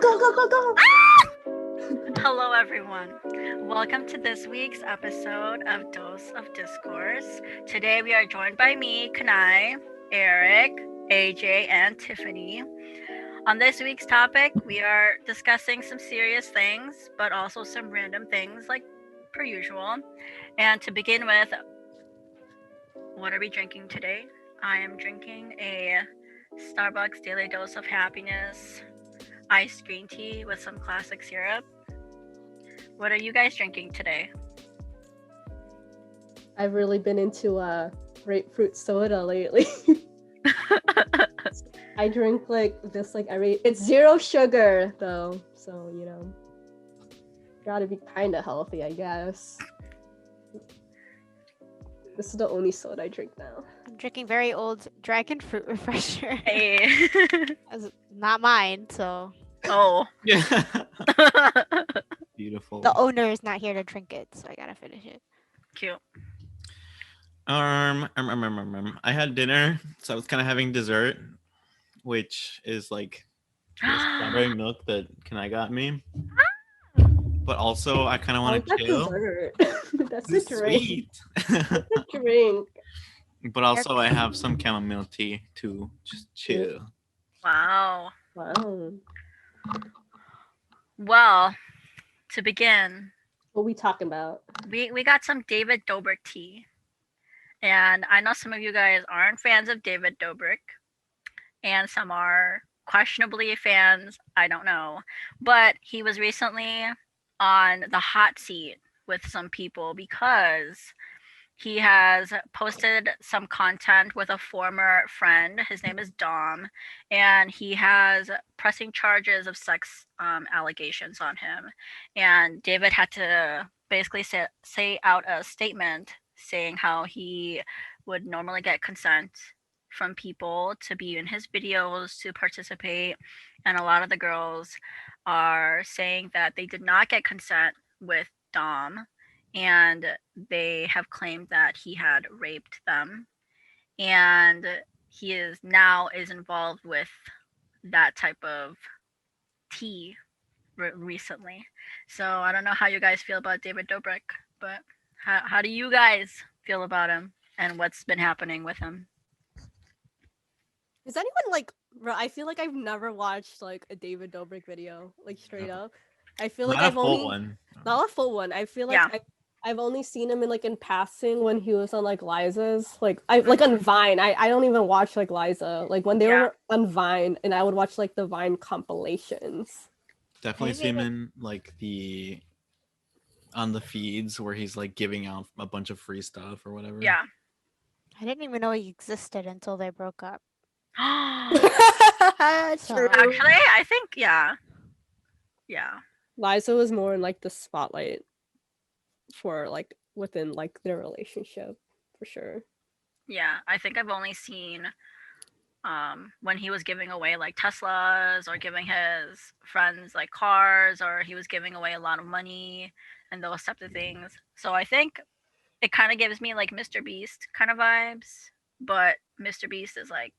Go. Hello, everyone. Welcome to this week's episode of Dose of Discourse. Today, we are joined by me, Kanai, Eric, AJ, and Tiffany. On this week's topic, we are discussing some serious things, but also some random things, like per usual. And to begin with, what are we drinking today? I am drinking a Starbucks Daily Dose of Happiness iced green tea with some classic syrup. What are you guys drinking today? I've really been into grapefruit soda lately. I drink it's 0 sugar though, so gotta be kind of healthy, I guess. This is the only soda I drink now. I'm drinking very old dragon fruit refresher. Hey. It's not mine, so Oh. Yeah. Beautiful. the owner is not here to drink it, so I gotta finish it. Cute. I had dinner, so I was kind of having dessert, which is like the strawberry milk that Kanai got me. But also, I kind of want to chill. Dessert. That's It's a drink. sweet. A drink. But also, I have some chamomile tea to just chill. Wow. Wow. Well, to begin, What we talking about? we got some David Dobrik tea. And I know some of you guys aren't fans of David Dobrik, and some are questionably fans. I don't know. But he was recently on the hot seat with some people because he has posted some content with a former friend. His name is Dom, and he has pressing charges of sex allegations on him. And David had to basically say out a statement saying how he would normally get consent from people to be in his videos, to participate. And a lot of the girls are saying that they did not get consent with Dom, and they have claimed that he had raped them, and he is involved with that type of tea recently. So I don't know how you guys feel about David Dobrik, but how do you guys feel about him and what's been happening with him? Is anyone I feel like I've never watched like a David Dobrik video, like straight up. I feel like Not a I've full only one. not a full one. I feel like Yeah. I've only seen him in passing when he was on like Liza's, on Vine. I don't even watch like Liza, like when they were on Vine, and I would watch like the Vine compilations. Definitely see him Maybe in like on the feeds where he's like giving out a bunch of free stuff or whatever. Yeah. I didn't even know he existed until they broke up. True. Actually, I think yeah. Liza was more in like the spotlight for like within like their relationship for sure. Yeah, I think I've only seen when he was giving away like Teslas, or giving his friends like cars, or he was giving away a lot of money and those types of things. So I think it kind of gives me like Mr. Beast kind of vibes, but Mr. Beast is like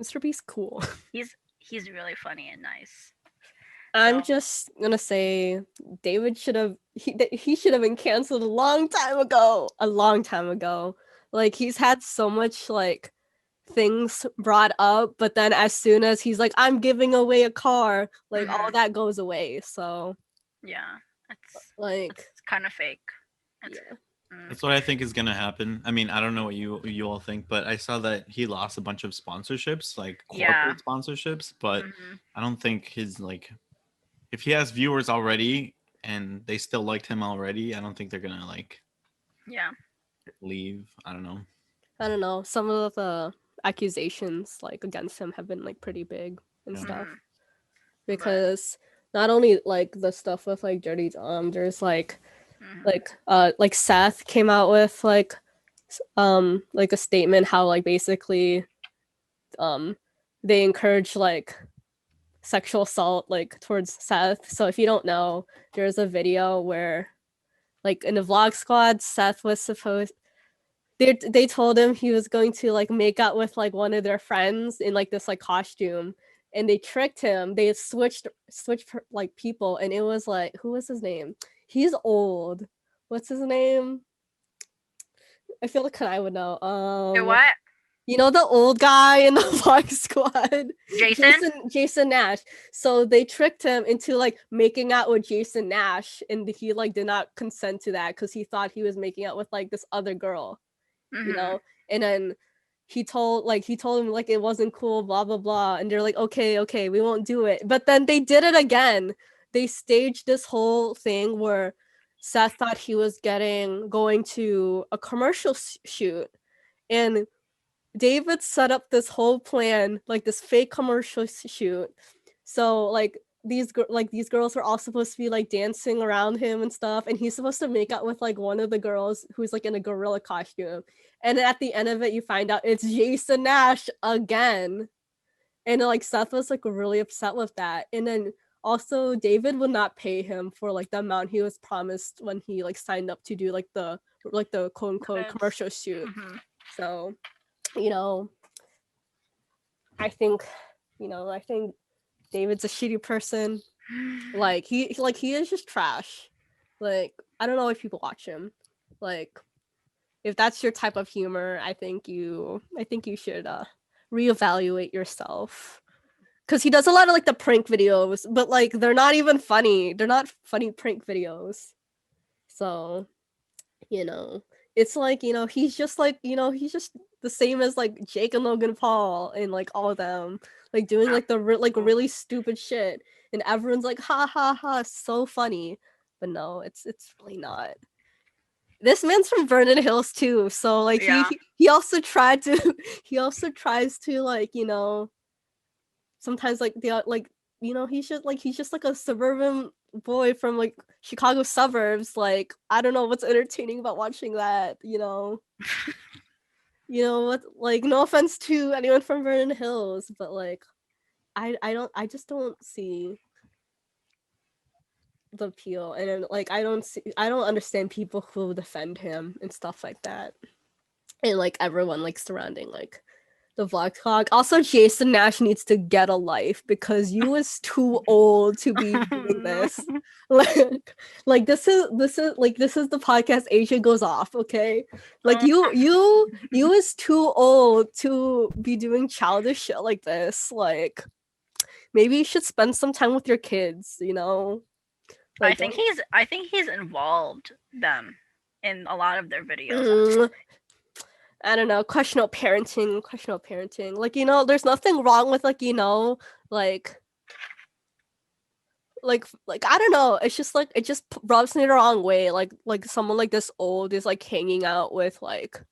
Mr. Beast cool. he's really funny and nice. I'm just gonna say David should have been canceled a long time ago. Like he's had so much like things brought up, but then as soon as he's like, I'm giving away a car, like all that goes away. So Yeah, like it's kind of fake. yeah. That's what I think is gonna happen. I mean, I don't know what you all think, but I saw that he lost a bunch of sponsorships, like corporate sponsorships, but I don't think his like, if he has viewers already and they still liked him already, I don't think they're gonna like leave. I don't know. Some of the accusations like against him have been like pretty big and stuff. Because not only like the stuff with like Dirty Dom, there's like Seth came out with like a statement how like basically they encourage like sexual assault like towards Seth. So if you don't know, there's a video where like in the vlog squad, Seth was supposed they told him he was going to like make out with like one of their friends in like this like costume, and they tricked him. They switched like people, and it was like, who was his name? He's old. What's his name? I feel like I would know. What? You know the old guy in the Vlog Squad? Jason Nash. So they tricked him into like making out with Jason Nash, and he like did not consent to that because he thought he was making out with like this other girl, you know? And then he told him like it wasn't cool, blah blah blah. And they're like, okay, we won't do it. But then they did it again. They staged this whole thing where Seth thought he was going to a commercial shoot, and David set up this whole plan, like this fake commercial shoot. So like these girls are all supposed to be like dancing around him and stuff, and he's supposed to make out with like one of the girls who's like in a gorilla costume. And at the end of it, you find out it's Jason Nash again. And like Seth was like really upset with that. And then also David would not pay him for like the amount he was promised when he like signed up to do like the quote unquote commercial shoot. So I think David's a shitty person. Like he is just trash. Like I don't know if people watch him. Like if that's your type of humor, I think you should reevaluate yourself. Because he does a lot of like the prank videos, but like they're not even funny. They're not funny prank videos. So, it's like, he's just like, he's just the same as like Jake and Logan Paul and like all of them, like doing like the really stupid shit, and everyone's like, ha ha ha, so funny. But no, it's really not. This man's from Vernon Hills too, so like he also tries to like, sometimes like he's just like a suburban boy from like Chicago suburbs. Like I don't know what's entertaining about watching that, what, like no offense to anyone from Vernon Hills, but like I just don't see the appeal. And then, like I don't understand people who defend him and stuff like that, and like everyone like surrounding like the vlog talk. Also, Jason Nash needs to get a life because you is too old to be doing this. Like this is the podcast Asia goes off, okay? Like you is too old to be doing childish shit like this. Like maybe you should spend some time with your kids, Like, I think he's involved them in a lot of their videos. I don't know, questionable parenting. Like, there's nothing wrong with like, like I don't know. It's just like it just rubs me the wrong way. Like someone like this old is like hanging out with like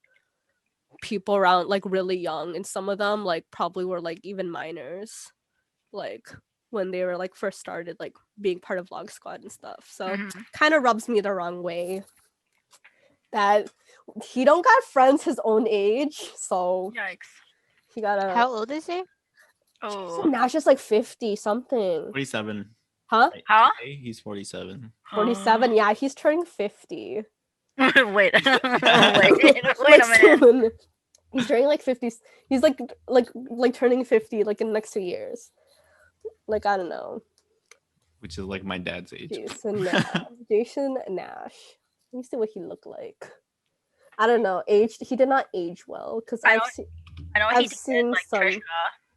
people around like really young, and some of them like probably were like even minors, like when they were like first started like being part of Vlog Squad and stuff. So kind of rubs me the wrong way that he don't got friends his own age. So yikes. He gotta. How old is he? Oh, So Nash is like 50 something. 47. Huh? Huh? He's 47. 47. Yeah, he's turning 50. Wait. Wait a Like, minute. soon. He's turning like 50. He's like turning 50 like in the next 2 years. Like I don't know. Which is like my dad's age. Jason Nash. Let me see what he looked like. I don't know. He did not age well because I know he did like some. Trisha.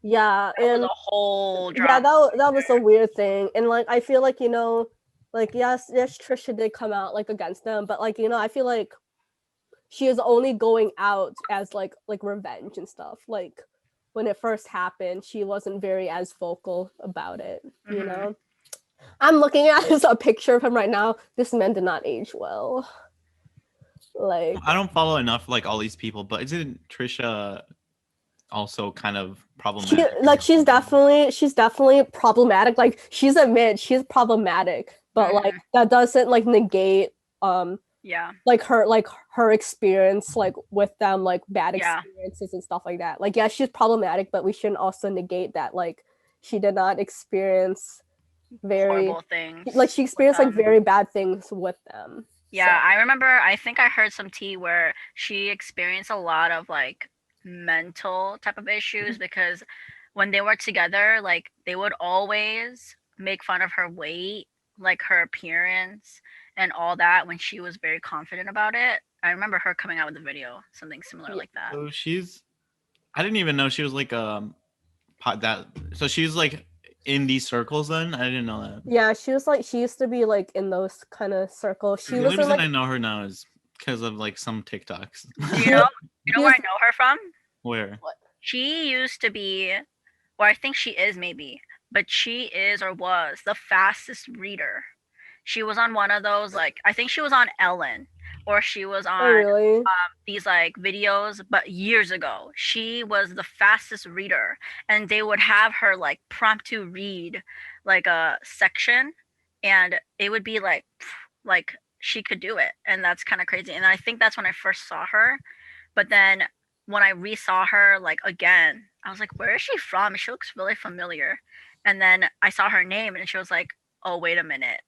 Yeah, That and was a whole drama. Yeah, that was a weird thing, and like I feel like like yes, Trisha did come out like against them, but like I feel like she is only going out as like revenge and stuff. Like when it first happened, she wasn't very as vocal about it. I'm looking at a picture of him right now. This man did not age well. Like I don't follow enough like all these people, but isn't Trisha also kind of problematic? She's definitely problematic. Like she's problematic, but like that doesn't like negate like her experience like with them, like bad experiences and stuff like that. Like she's problematic, but we shouldn't also negate that like she did not experience very horrible things. Like she experienced like very bad things with them. Yeah, so. I remember. I think I heard some tea where she experienced a lot of like mental type of issues because when they were together, like they would always make fun of her weight, like her appearance and all that when she was very confident about it. I remember her coming out with a video, something similar Yeah. like that. So I didn't even know she was like that. So she's like in these circles. Then I didn't know that. Yeah, she used to be like in those kind of circles. She The was only in reason like I know her now is because of like some TikToks. Do she you know? was, You she know where was I know her from? Where? She used to be, or I think she is maybe, but she is or was the fastest reader. She was on one of those, like I think she was on Ellen, or she was oh on really? these like videos, but years ago. She was the fastest reader, and they would have her like prompt to read like a section, and it would be like she could do it, and that's kind of crazy. And I think that's when I first saw her. But then when I resaw her like again, I was like, where is she from? She looks really familiar. And then I saw her name, and she was like, oh wait a minute,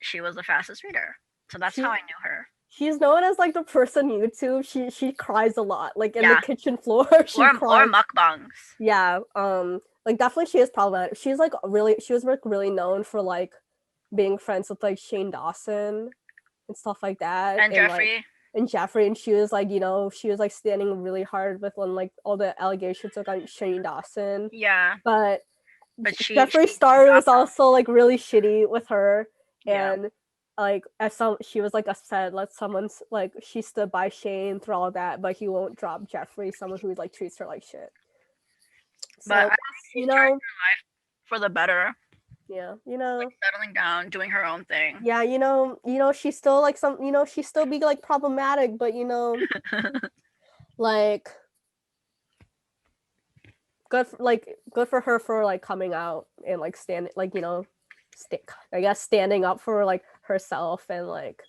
she was the fastest reader. So that's She how I knew her. she's known as like the person YouTube. She cries a lot, like in the Yeah. kitchen floor. She Or cries. mukbangs. Yeah, like definitely she is problematic. She was like really known for like being friends with like Shane Dawson and stuff like that, And and like Jeffrey. and Jeffrey, and she was like, she was like standing really hard with when like all the allegations took on Shane Dawson, Yeah. but But Jeffree she Star was dropped out. also like really shitty with her, Yeah. and like she was like upset. Like someone's like she stood by Shane through all that, but he won't drop Jeffrey, someone who like treats her like shit. So But I think you she's turned know, her life for the better. yeah, Like settling down, doing her own thing. yeah, she's still like she still be like problematic, but like good for her for like coming out and like stand like I guess standing up for like herself and like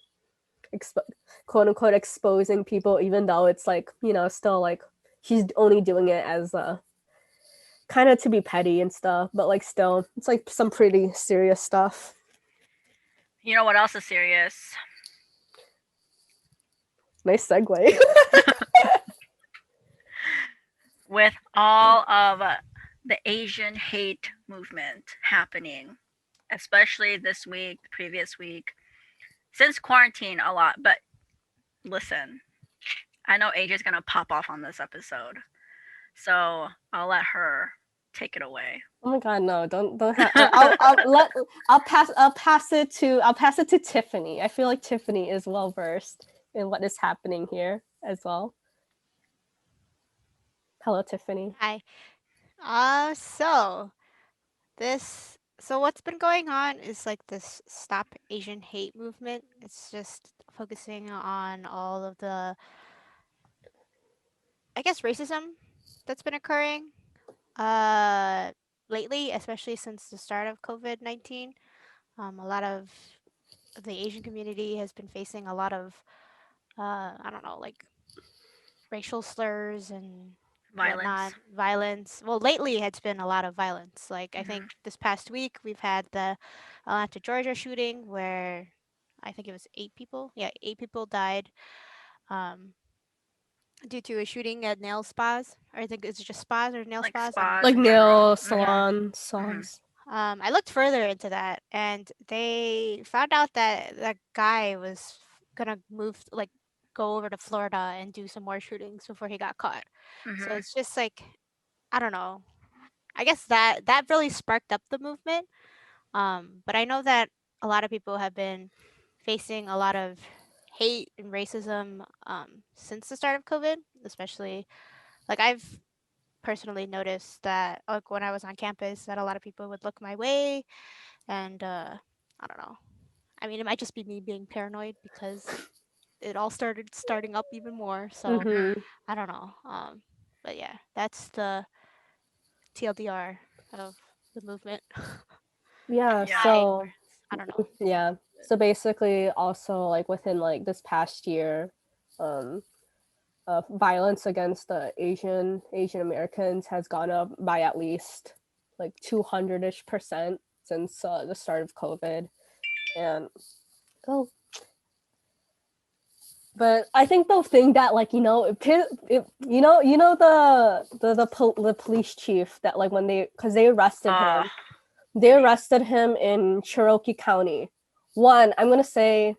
quote unquote exposing people, even though it's like still like she's only doing it as kind of to be petty and stuff, but like still it's like some pretty serious stuff. You know what else is serious? Nice segue. With all of the Asian hate movement happening, especially this week, the previous week, since quarantine a lot. But listen, I know AJ's gonna pop off on this episode, so I'll let her take it away. Oh my god, no! Don't have. I'll pass it to Tiffany. I feel like Tiffany is well versed in what is happening here as well. Hello, Tiffany. Hi. So what's been going on is like this Stop Asian Hate movement. It's just focusing on all of the, I guess, racism that's been occurring lately, especially since the start of COVID-19. A lot of the Asian community has been facing a lot of, I don't know, like racial slurs and whatnot, Violence. violence. Well, lately it's been a lot of violence. Like I Mhm. think this past week we've had the Atlanta, Georgia shooting where I think it was 8 people. Yeah, 8 people died due to a shooting at nail spas. Or I think it's just spas or nail Like spas. spas Like in general. nail Yeah. salon songs. I looked further into that, and they found out that that guy was gonna like go over to Florida and do some more shootings before he got caught. So Mhm. it's just like, I don't know. I guess that really sparked up the movement. But I know that a lot of people have been facing a lot of hate and racism since the start of COVID, especially like I've personally noticed that like when I was on campus that a lot of people would look my way and I don't know. I mean, it might just be me being paranoid because it all started starting up even more. So Mm-hmm. I don't know. But yeah, that's the TLDR of the movement. Yeah. Yeah. So I don't know. yeah. So basically, also like within like this past year, um, violence against the Asian Americans has gone up by at least like 200-ish% since the start of COVID, and oh, But I think the thing that like you know the police chief that like when because they arrested him, they arrested him in Cherokee County. One, I'm gonna say,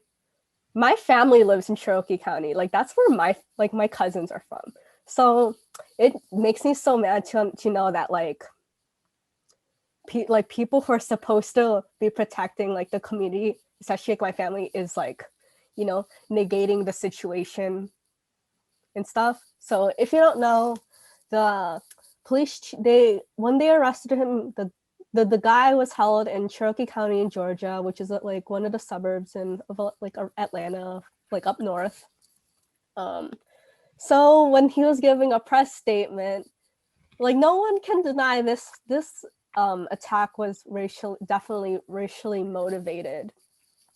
my family lives in Cherokee County. Like that's where my cousins are from. So it makes me so mad to know that like people who are supposed to be protecting like the community, especially like my family, is like, you know, negating the situation and stuff. So if you don't know, the police when they arrested him, the guy was held in Cherokee County in Georgia, which is like one of the suburbs of like Atlanta, like up north. So when he was giving a press statement, like no one can deny this attack was definitely racially motivated,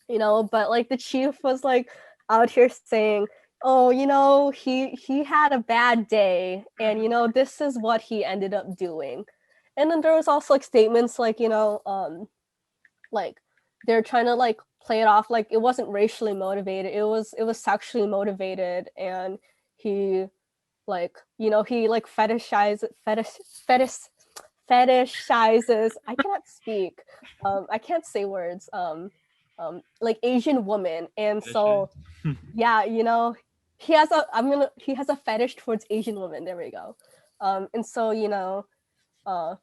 you know, but like the chief was like out here saying, oh, you know, he had a bad day and you know this is what he ended up doing. And then there was also like statements like, you know, like they're trying to like play it off like it wasn't racially motivated, it was sexually motivated, and he like, you know, he like fetishizes I cannot speak, I can't say words, like Asian women. And so yeah, you know, he has a fetish towards Asian women, there we go. And so, you know,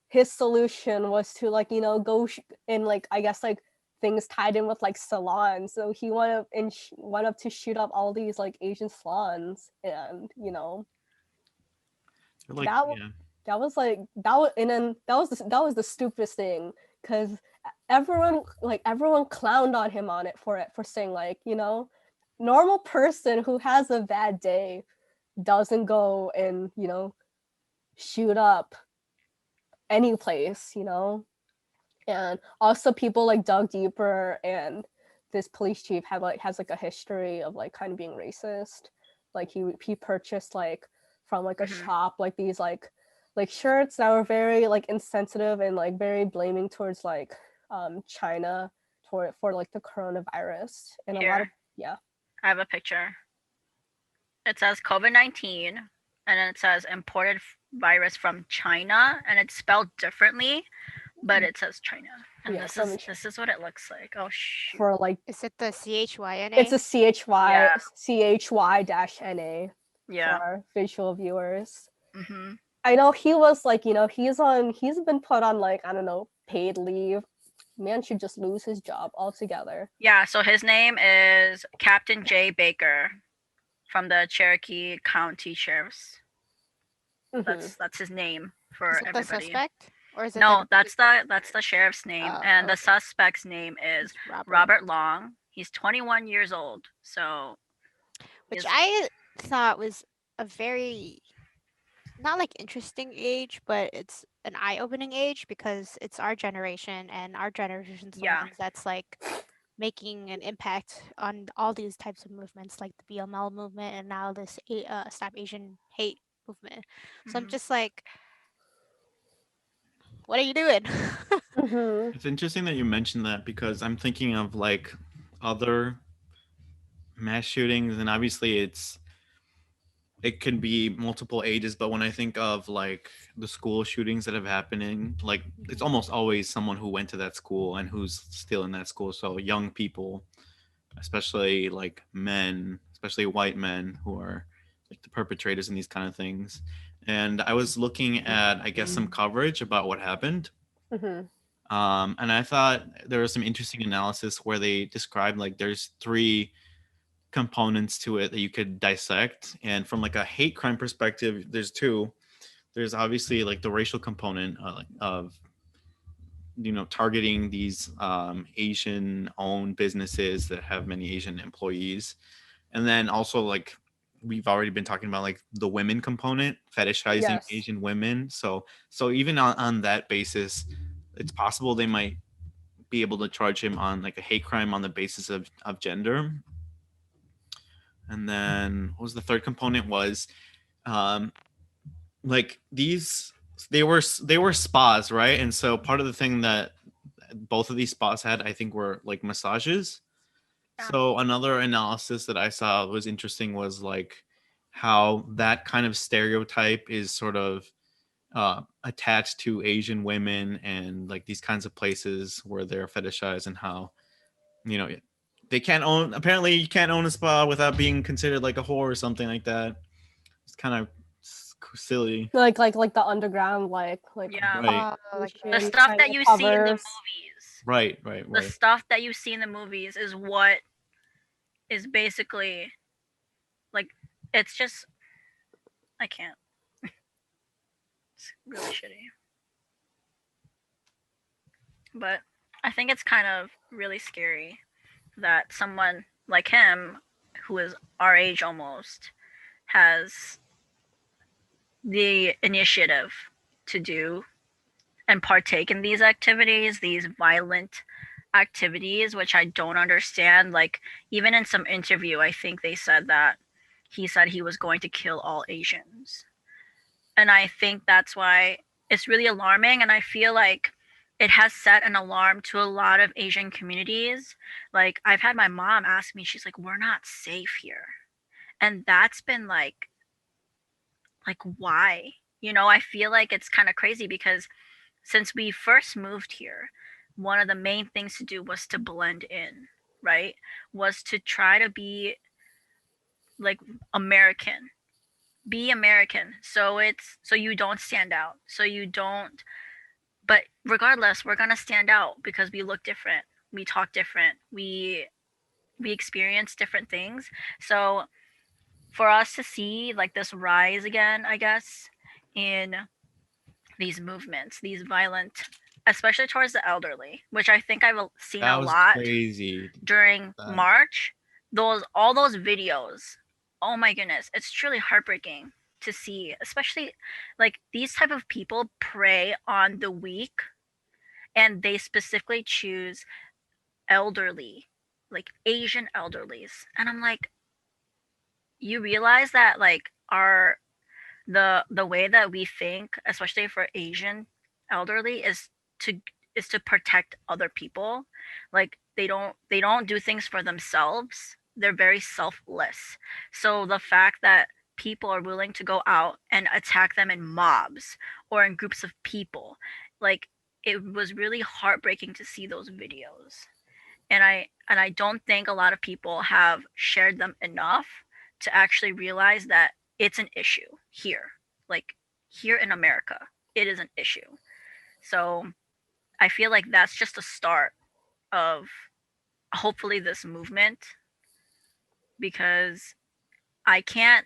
his solution was to like, you know, go and like I guess like things tied in with like salons, so he wanted to shoot up all these like Asian salons. And you know, like, that was and then that was the stupidest thing, because everyone clowned on him for saying like, you know, normal person who has a bad day doesn't go and, you know, shoot up any place, you know. And also people like dug deeper, and this police chief has like a history of like kind of being racist. Like he purchased like from like a shop like these like shirts that were very like insensitive and like very blaming towards like China for like the coronavirus. And a lot of I have a picture. It says COVID-19, and then it says imported virus from China, and it's spelled differently, but it says China. And this is what it looks like. Oh shoot. For like, is it the CHYNA? It's a CHY-NA. Yeah. For our visual viewers. Mm-hmm. I know he was like, you know, he's been put on like, I don't know, paid leave. Man should just lose his job altogether. Yeah, so his name is Captain Jay Baker from the Cherokee County Sheriff's. Mm-hmm. That's his name for is it everybody. The suspect? Or is it no, that's the sheriff's name, and the suspect's name is Robert Long. He's 21 years old, so which I thought was a very not like interesting age, but it's an eye-opening age, because it's our generation, and our generation's the ones that's like making an impact on all these types of movements, like the BLM movement and now this Stop Asian Hate movement. So I'm just like, what are you doing? It's interesting that you mentioned that, because I'm thinking of like other mass shootings, and obviously it could be multiple ages, but when I think of like the school shootings that have happening, like it's almost always someone who went to that school and who's still in that school. So young people, especially like men, especially white men, who are like the perpetrators in these kind of things. And I was looking at, I guess, some coverage about what happened. And I thought there was some interesting analysis where they described like there's 3 components to it that you could dissect. And from like a hate crime perspective, there's 2. There's obviously like the racial component of, you know, targeting these Asian owned businesses that have many Asian employees. And then also like we've already been talking about like the women component, fetishizing Asian women. So even on that basis, it's possible they might be able to charge him on like a hate crime on the basis of gender. And then what was the third component was like these they were spas, right? And so part of the thing that both of these spas had, I think, were like massages. So another analysis that I saw was interesting was like how that kind of stereotype is sort of attached to Asian women and like these kinds of places where they're fetishized, and how, you know, they can't own, apparently you can't own a spa without being considered like a whore or something like that. It's kind of silly. Like the underground, like Right. Like the Asian stuff kind that of you see in the covers. movies. Right. The stuff that you see in the movies is what is basically like, it's just, I can't. It's really shitty. But I think it's kind of really scary that someone like him, who is our age almost, has the initiative to do and partake in these activities, these violent activities, which I don't understand. Like, even in some interview, I think they said that he said he was going to kill all Asians. And I think that's why it's really alarming. And I feel like it has set an alarm to a lot of Asian communities. Like, I've had my mom ask me, she's like, we're not safe here. And that's been like, why? You know, I feel like it's kind of crazy because since we first moved here, one of the main things to do was to blend in, right? Was to try to be like American. Be American. So you don't stand out. So you don't, but regardless, we're going to stand out because we look different. We talk different. We experience different things. So for us to see like this rise again, I guess, in these movements, these violent, especially towards the elderly, which I think I've seen That a was lot crazy. during March. All those videos, oh my goodness, it's truly heartbreaking to see, especially like these type of people prey on the weak, and they specifically choose elderly, like Asian elderlies. And I'm like, you realize that like our the way that we think, especially for Asian elderly, to to protect other people. Like they don't do things for themselves. They're very selfless. So the fact that people are willing to go out and attack them in mobs or in groups of people, like, it was really heartbreaking to see those videos. And I don't think a lot of people have shared them enough to actually realize that it's an issue here. Like, here in America, it is an issue. So I feel like that's just a start of hopefully this movement, because I can't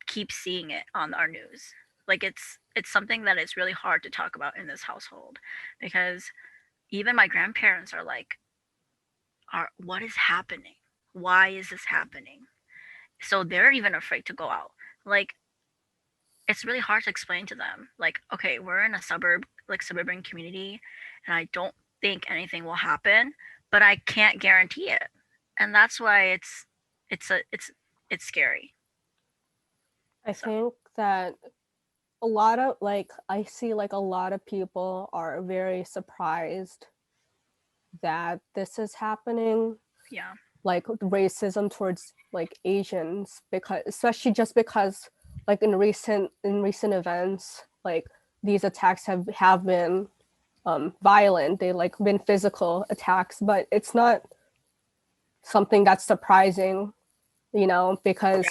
keep seeing it on our news. Like, it's something that it's really hard to talk about in this household, because even my grandparents are like, what is happening? Why is this happening? So they're even afraid to go out. Like, it's really hard to explain to them. Like, okay, we're in a suburban community, and I don't think anything will happen, but I can't guarantee it. And that's why it's scary. I think that a lot of I see like a lot of people are very surprised that this is happening. Yeah. Like racism towards like Asians, because especially just because like in recent events, like these attacks have been violent. They like been physical attacks, but it's not something that's surprising, you know, because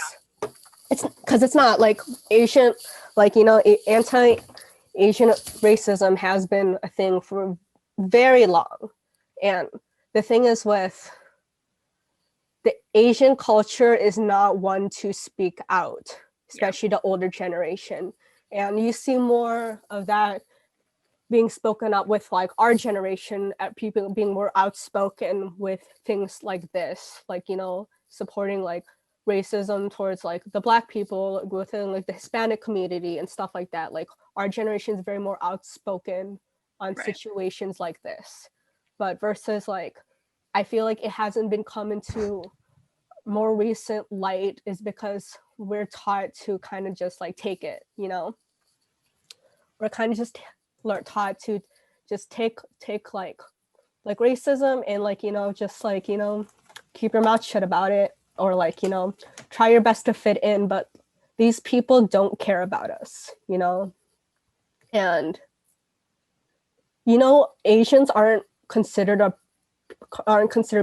it's not like Asian, like, you know, anti-Asian racism has been a thing for very long. And the thing is with the Asian culture is not one to speak out, especially the older generation. And you see more of that being spoken up with like our generation, at people being more outspoken with things like this, like, you know, supporting like racism towards like the Black people within like the Hispanic community and stuff like that. Like our generation is very more outspoken on situations like this. But versus like, I feel like it hasn't been come into more recent light is because we're taught to kind of just like take it, you know? We're kind of just taught to just take like racism and like, you know, just like, you know, keep your mouth shut about it, or like, you know, try your best to fit in, but these people don't care about us, you know? And, you know, Asians aren't considered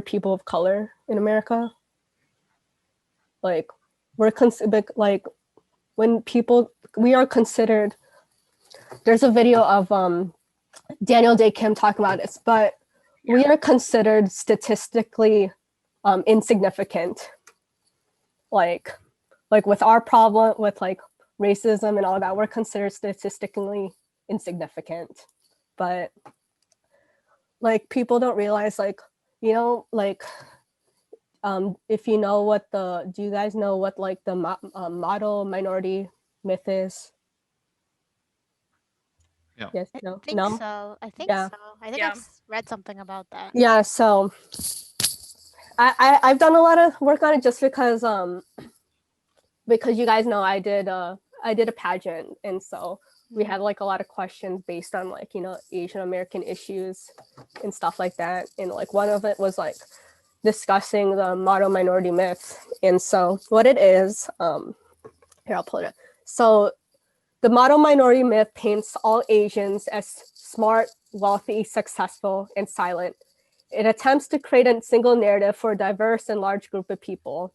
people of color in America. Like, like when people, we are considered, there's a video of Daniel Day Kim talking about this, but we are considered statistically insignificant. Like with our problem with like racism and all that, we're considered statistically insignificant. But like people don't realize, like, you know, like if you know what do you guys know what like the model minority myth is? Yeah. Yes, I no, think no? so. I think Yeah. so. I think I've read something about that. Yeah, so I've done a lot of work on it just because you guys know I did a pageant, and so we had like a lot of questions based on like, you know, Asian American issues and stuff like that, and like one of it was like discussing the model minority myth. And so what it is, here, I'll pull it up. So the model minority myth paints all Asians as smart, wealthy, successful, and silent. It attempts to create a single narrative for a diverse and large group of people.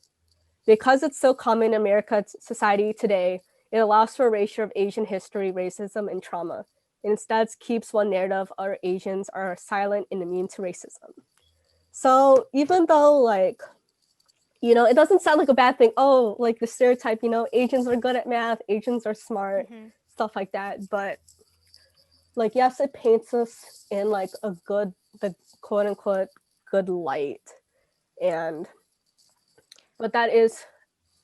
Because it's so common in America's society today, it allows for erasure of Asian history, racism, and trauma. It instead keeps one narrative: our Asians are silent and immune to racism. So even though, like, you know, it doesn't sound like a bad thing. Oh, like the stereotype, you know, Asians are good at math, Asians are smart, stuff like that. But like, yes, it paints us in like the quote unquote good light. But that is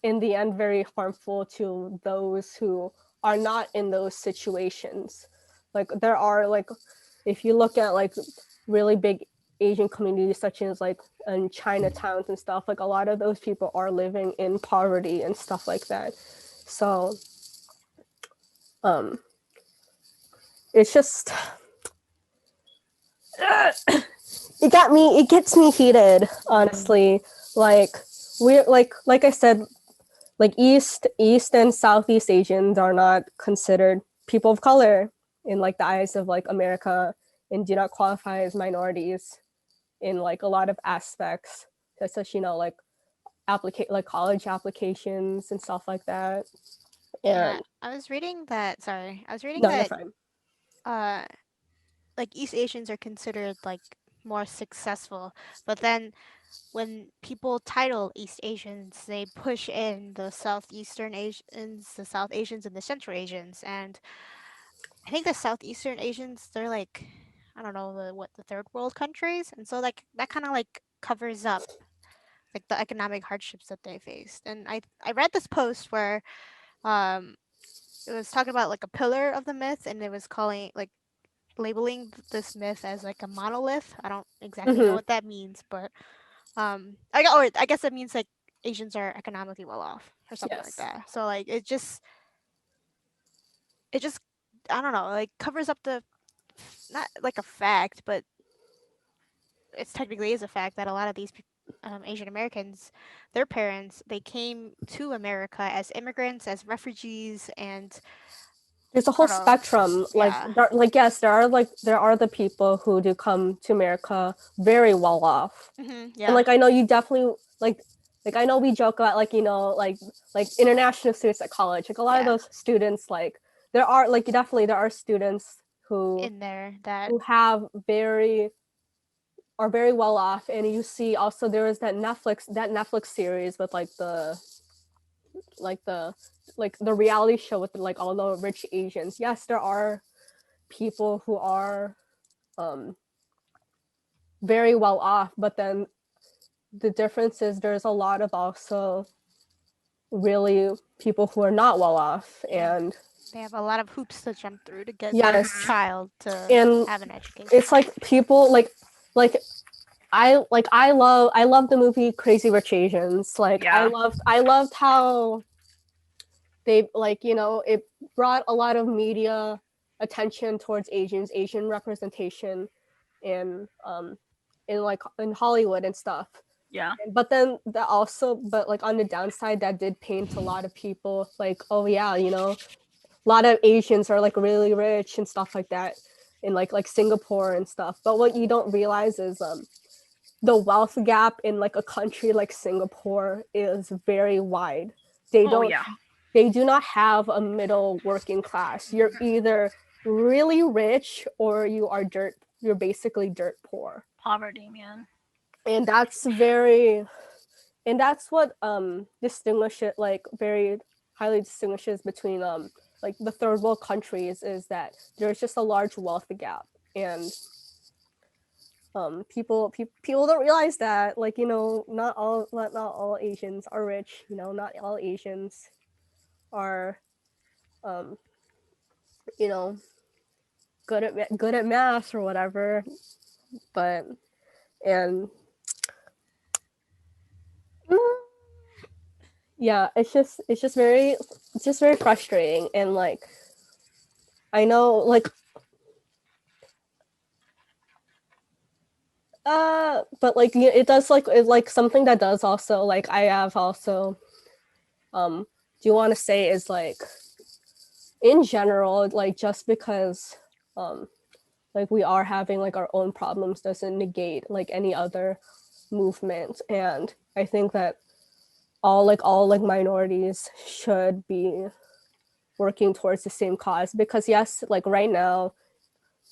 in the end very harmful to those who are not in those situations. Like there are, like, if you look at like really big Asian communities such as like in Chinatowns and stuff, like a lot of those people are living in poverty and stuff like that. So it's just it gets me heated, honestly. Like we're like I said, like East and Southeast Asians are not considered people of color in like the eyes of like America, and do not qualify as minorities in like a lot of aspects, such as, you know, like college applications and stuff like that. And I was reading that. Sorry, I was reading no, you're that. fine. Like East Asians are considered like more successful, but then when people title East Asians, they push in the Southeastern Asians, the South Asians, and the Central Asians. And I think the Southeastern Asians, they're like, I don't know, the third world countries. And so like that kind of like covers up like the economic hardships that they faced. And I read this post where it was talking about like a pillar of the myth, and it was calling like labeling this myth as like a monolith. I don't exactly know what that means, but I guess it means like Asians are economically well off or something like that. So like it just I don't know, like covers up the not like a fact, but it's technically is a fact that a lot of these Asian Americans, their parents, they came to America as immigrants, as refugees, and there's a whole spectrum. Like yes, there are the people who do come to America very well off. And like I know you definitely like I know we joke about like, you know, like international students at college, like a lot of those students, like there are like definitely there are students who in there that are very well off. And you see also there is that Netflix series with like the reality show with like all the rich Asians. Yes, there are people who are very well off, but then the difference is there's a lot of also really people who are not well off, and they have a lot of hoops to jump through to get their child to have an education. It's like people like I love the movie Crazy Rich Asians. Like I loved how they, like, you know, it brought a lot of media attention towards Asian representation in Hollywood and stuff. Yeah. But then that also, but like on the downside, that did paint a lot of people like, oh yeah, a lot of Asians are like really rich and stuff like that, in like Singapore and stuff. But what you don't realize is the wealth gap in like a country like Singapore is very wide. They Oh don't yeah. they do not have a middle working class. You're either really rich or you're basically dirt poor. Poverty, man. And that's what distinguishes like very highly distinguishes between like the third world countries, is that there's just a large wealth gap. And people don't realize that, like, not all Asians are rich, not all Asians are um you know good at math or whatever. But and mm, yeah, it's just very frustrating. And like, I know, like, but like, it does, like, something that does also, like, I have also do you want to say is like, in general, like, just because um like we are having like our own problems doesn't negate like any other movement. And I think that all minorities should be working towards the same cause, because yes, like right now,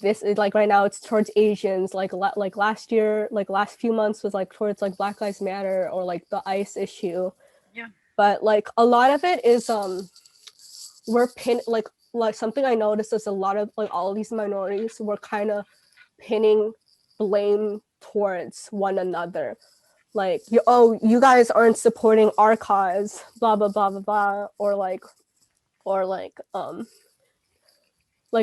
it's towards Asians, like last year, like last few months was like towards like Black Lives Matter or like the ICE issue. Yeah. But like a lot of it is we're pin like something I noticed is a lot of like all of these minorities were kind of pinning blame towards one another. Like, you guys aren't supporting our cause, blah blah blah blah blah, or like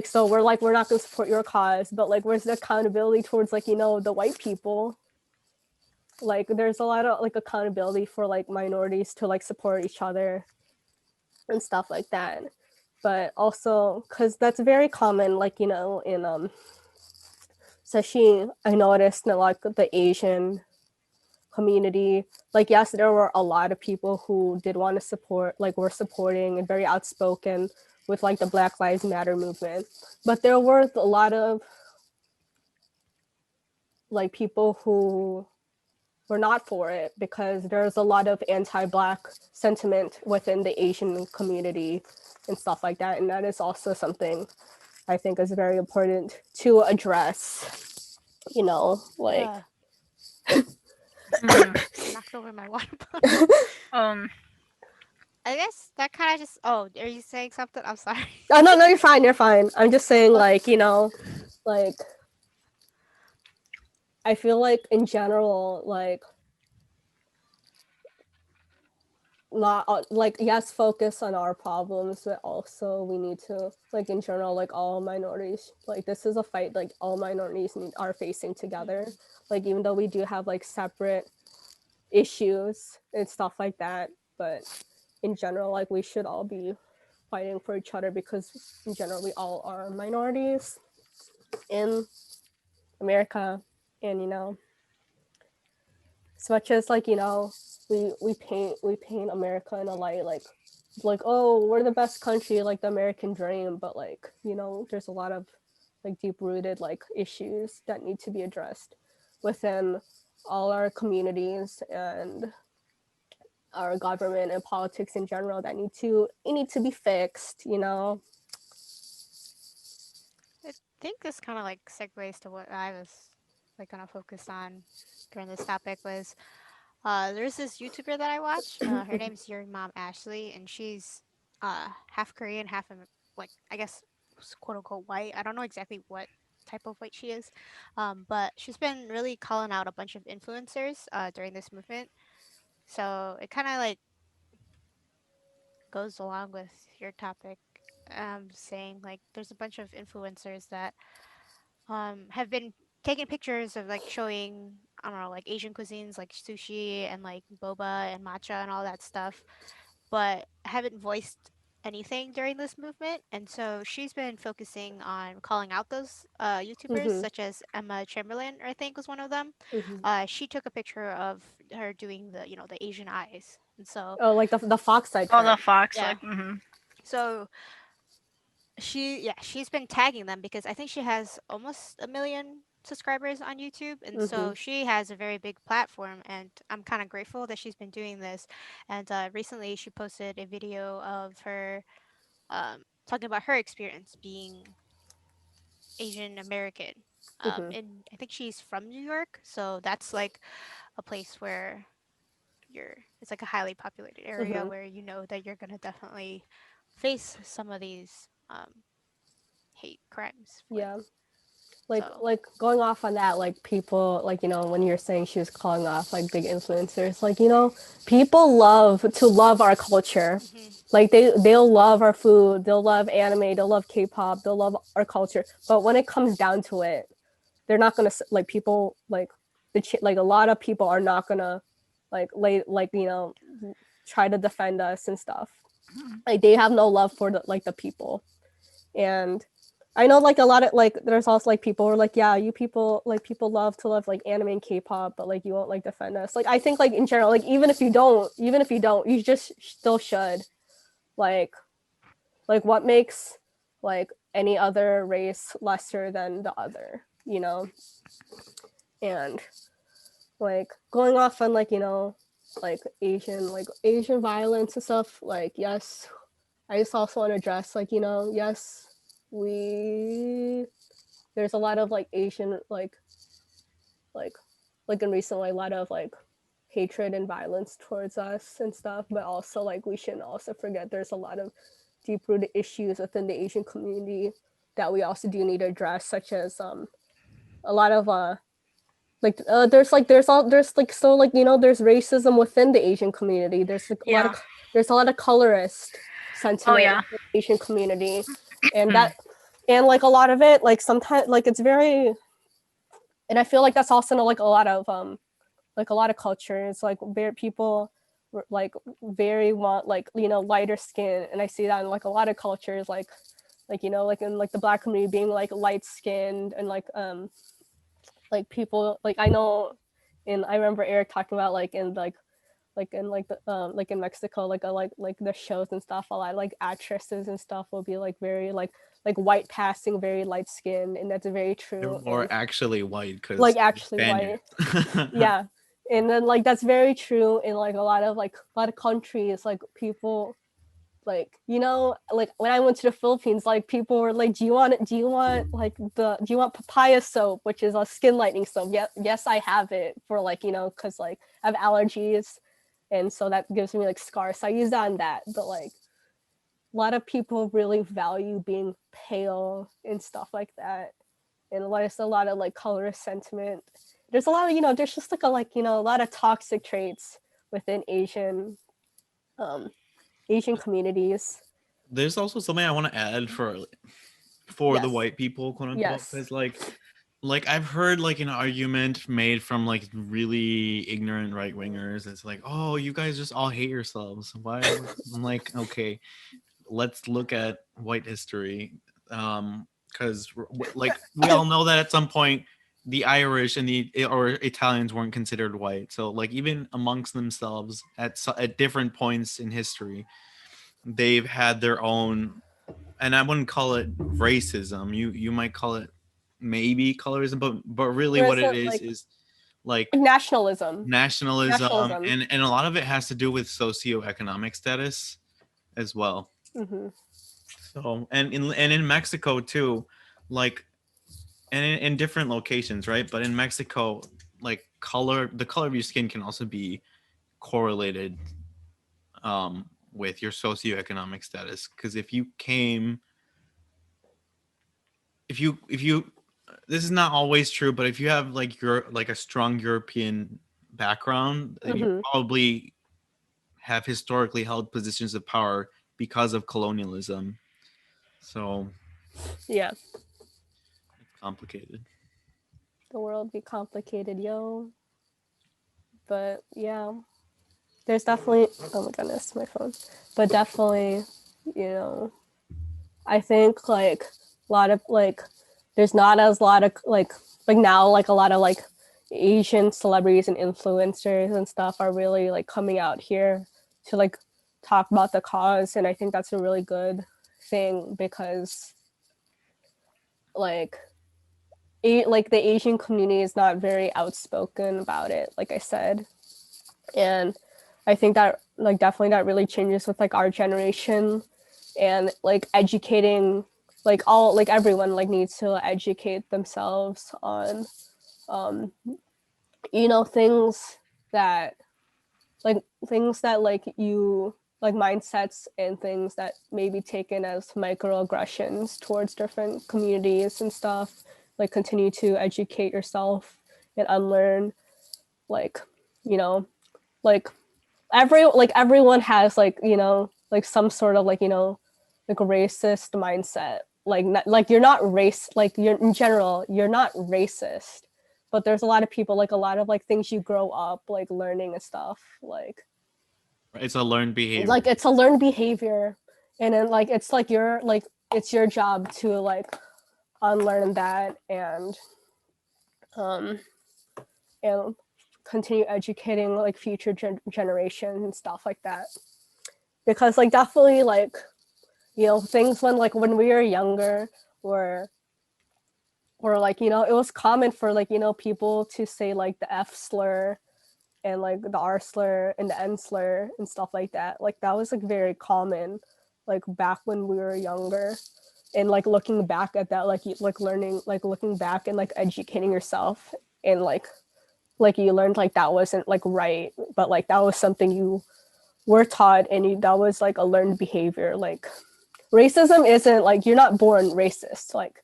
so we're not going to support your cause. But like, where's the accountability towards, like, the white people? Like, there's a lot of like accountability for like minorities to like support each other and stuff like that. But also, because that's very common, like, in especially I noticed in like the Asian community. Like, yes, there were a lot of people who did want to support, like, were supporting and very outspoken with like the Black Lives Matter movement. But there were a lot of like people who were not for it, because there's a lot of anti-Black sentiment within the Asian community and stuff like that. And that is also something I think is very important to address, like. Uh, knocked over my water bottle. Um. I guess that kind of just. Oh, are you saying something? I'm sorry. Oh, no, you're fine. I'm just saying, like, like, I feel like in general, like, not like, yes, focus on our problems, but also we need to, like, in general, like, all minorities, like, this is a fight like all minorities are facing together. Like, even though we do have like separate issues and stuff like that, but in general, like, we should all be fighting for each other, because in general we all are minorities in America. And as much as, like, we paint America in a light, like, oh, we're the best country, like the American dream. But like, there's a lot of like deep rooted like issues that need to be addressed within all our communities and our government and politics in general that need to be fixed. I think this kind of like segues to what I was like gonna focus on during this topic was there's this YouTuber that I watch. Her name's Your Mom Ashley, and she's half Korean, half like I guess quote unquote white. I don't know exactly what type of white she is, but she's been really calling out a bunch of influencers during this movement. So it kind of like goes along with your topic, saying like there's a bunch of influencers that have been taking pictures of like showing I don't know like Asian cuisines like sushi and like boba and matcha and all that stuff, but haven't voiced anything during this movement, and so she's been focusing on calling out those YouTubers, Mhm. such as Emma Chamberlain, I think was one of them. Mhm. She took a picture of her doing the the Asian eyes, and so Oh, like the fox eye Oh, the trend. fox. yeah, Like, mm-hmm. so she's been tagging them because I think she has almost 1 million subscribers on YouTube, and so Mhm. she has a very big platform, and I'm kind of grateful that she's been doing this. And recently she posted a video of her talking about her experience being Asian American. Mhm. And I think she's from New York, so that's like a place where it's like a highly populated area Mhm. where that you're gonna definitely face some of these hate crimes with. Yeah. So Like going off on that, like people, like when you're saying she was calling off like big influencers, like people love to love our culture. mhm, Like they'll love our food, they'll love anime, they'll love K-pop, they'll love our culture. But when it comes down to it, they're not gonna like people like like a lot of people are not gonna like try to defend us and stuff. Like they have no love for the people. And I know like a lot of like there's also like people who are like, yeah, you people like people love to love like anime and K-pop, but like you won't like defend us. Like I think like in general, like even if you don't, you just still should. Like what makes like any other race lesser than the other, And like going off on like Asian violence and stuff, like yes, I just also want to address like yes, we there's a lot of like Asian like in recently a lot of like hatred and violence towards us and stuff, but also like we shouldn't also forget there's a lot of deep rooted issues within the Asian community that we also do need to address, such as a lot of there's like still like there's racism within the Asian community. There's like, Yeah. there's a lot of colorist Oh, sentiment yeah. within the Asian community, and like a lot of it like sometimes like it's very, and I feel like that's also like a lot of cultures like people like very want like lighter skin, and I see that in like a lot of cultures like like in like the Black community being like light skinned, and like people like I know, and I remember Eric talking about like in like the like in Mexico like the shows and stuff, a lot of like actresses and stuff will be like very like white passing, very light skinned, and that's very They're true. more And actually white because like actually white, Spaniards. yeah. And then like that's very true in like a lot of countries, like people like like when I went to the Philippines, like people were like, do you want papaya soap, which is a skin lightening soap? Yeah, yes, I have it for like because like I have allergies, and so that gives me like scars, so I use that on that. But like a lot of people really value being pale and stuff like that, and there's a lot of like colorist sentiment. There's a lot of there's just like a lot of toxic traits within um Asian communities. There's also something I want to add for the Yes. white people, quote unquote, Yes. because like I've heard like an argument made from like really ignorant right wingers. It's like, oh, you guys just all hate yourselves. Why? I'm like, okay, let's look at white history, because like we all know that at some point the Irish and the or Italians weren't considered white. So like even amongst themselves at different points in history, they've had their own, and I wouldn't call it racism. You might call it maybe colorism, but really Or what is it it is like nationalism? nationalism, Nationalism. and a lot of it has to do with socioeconomic status as well. Mm-hmm. So and in Mexico too, like and in different locations, right? But in Mexico, like the color of your skin can also be correlated with your socioeconomic status. Because if you this is not always true, but if you have like a strong European background, you Mm-hmm. probably have historically held positions of power because of colonialism. So Yeah. it's complicated. The world be complicated, yo. But yeah, there's definitely. Oh my goodness, my phone. But definitely, you know, I think like a lot of like there's not as a lot of like now like a lot of like Asian celebrities and influencers and stuff are really like coming out here to like talk about the cause, and I think that's a really good thing because like like the Asian community is not very outspoken about it, like I said. And I think that like definitely that really changes with like our generation, and like educating like all like everyone like needs to educate themselves on you know things that like you like mindsets and things that may be taken as microaggressions towards different communities and stuff. Like continue to educate yourself and unlearn like you know like everyone has like you know like some sort of like you know like a racist mindset, like like you're not race like you're in general you're not racist, but there's a lot of people like a lot of like things you grow up like learning and stuff like It's a learned behavior. like it's a learned behavior, and then like it's your job to like unlearn that um and continue educating like future generations and stuff like that, because like definitely like you know things when we were younger were like you know it was common for like you know people to say like the F slur and like the R slur and the N slur and stuff like that. Like that was like very common like back when we were younger, and like looking back at that like learning like looking back and like educating yourself, and like you learned like that wasn't like right, but like that was something you were taught, and that was like a learned behavior. Like racism isn't like you're not born racist, like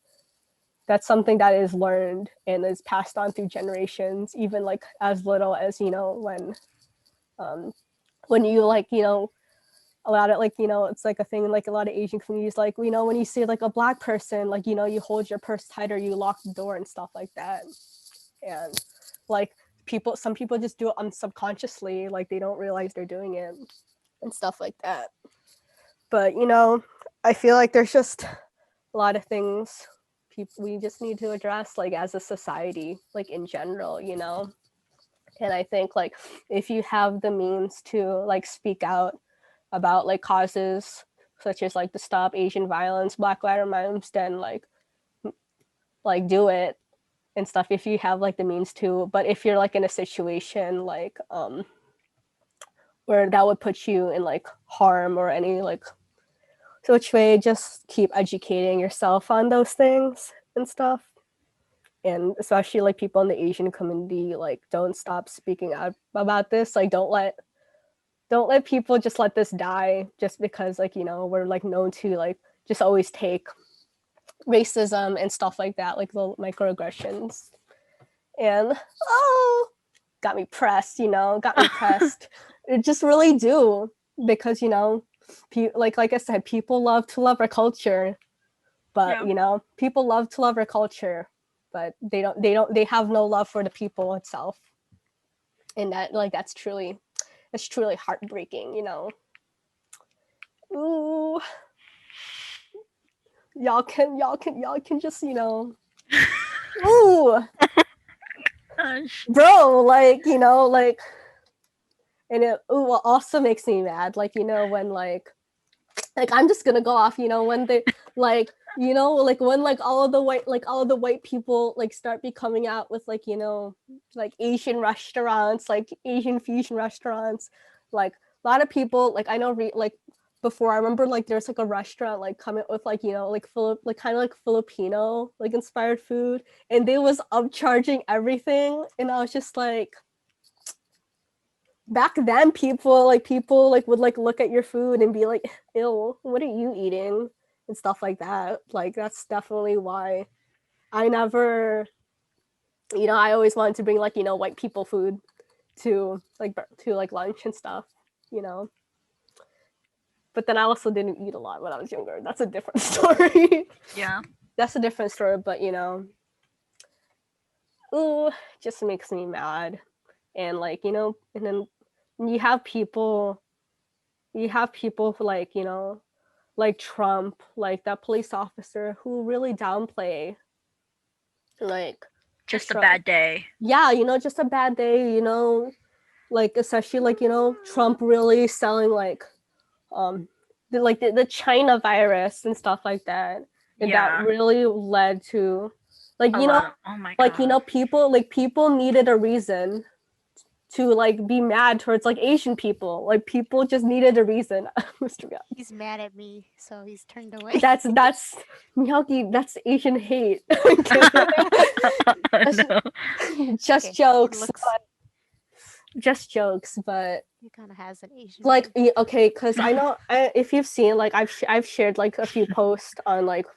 that's something that is learned and is passed on through generations, even like as little as you know when you like you know a lot of like you know it's like a thing in like a lot of Asian communities, like you know when you see like a Black person, like you know you hold your purse tighter, you lock the door and stuff like that, and like some people just do it subconsciously, like they don't realize they're doing it and stuff like that. But you know I feel like there's just a lot of things we just need to address like as a society, like in general, you know. And I think like if you have the means to like speak out about like causes such as like the Stop Asian Violence, Black Lives Matter, then like do it and stuff if you have like the means to. But if you're like in a situation like where that would put you in like harm or any like which way, just keep educating yourself on those things and stuff. And especially like people in the Asian community, like don't stop speaking out about this. Like don't let people just let this die just because like you know we're like known to like just always take racism and stuff like that, like the microaggressions. And got me pressed, you know, got me pressed. It just really do, because you know like I said, people love to love our culture, but you know people love to love our culture, but they have no love for the people itself, and that like that's truly heartbreaking, you know. Ooh, y'all can just you know ooh bro, like you know like, and it also makes me mad, like you know when like I'm just gonna go off, you know, when they like you know like when like all of the white people like start becoming out with like you know like Asian restaurants, like Asian fusion restaurants, like a lot of people like I know like before I remember like there's like a restaurant like coming with like you know like like kind of like Filipino like inspired food, and they was upcharging everything, and I was just like, back then people like would like look at your food and be like, ew, what are you eating and stuff like that. Like that's definitely why I never, you know, I always wanted to bring like you know white people food to like lunch and stuff, you know. But then I also didn't eat a lot when I was younger. That's a different story. Yeah. That's a different story, but you know, ooh, just makes me mad. And like you know, and then you have people who like you know like Trump, like that police officer who really downplay like just a bad day. Yeah, just a bad day, like especially like Trump really selling like the China virus and stuff like that. And that really led to like oh my God. people needed a reason to like be mad towards like Asian people. Like people just needed a reason. Mr. Miyagi. He's mad at me, so he's turned away. That's Miyagi. That's Asian hate. Just Okay, jokes. looks- Just jokes, but he kind of has an Asian. like okay, because I know if you've seen like I've shared like a few posts on like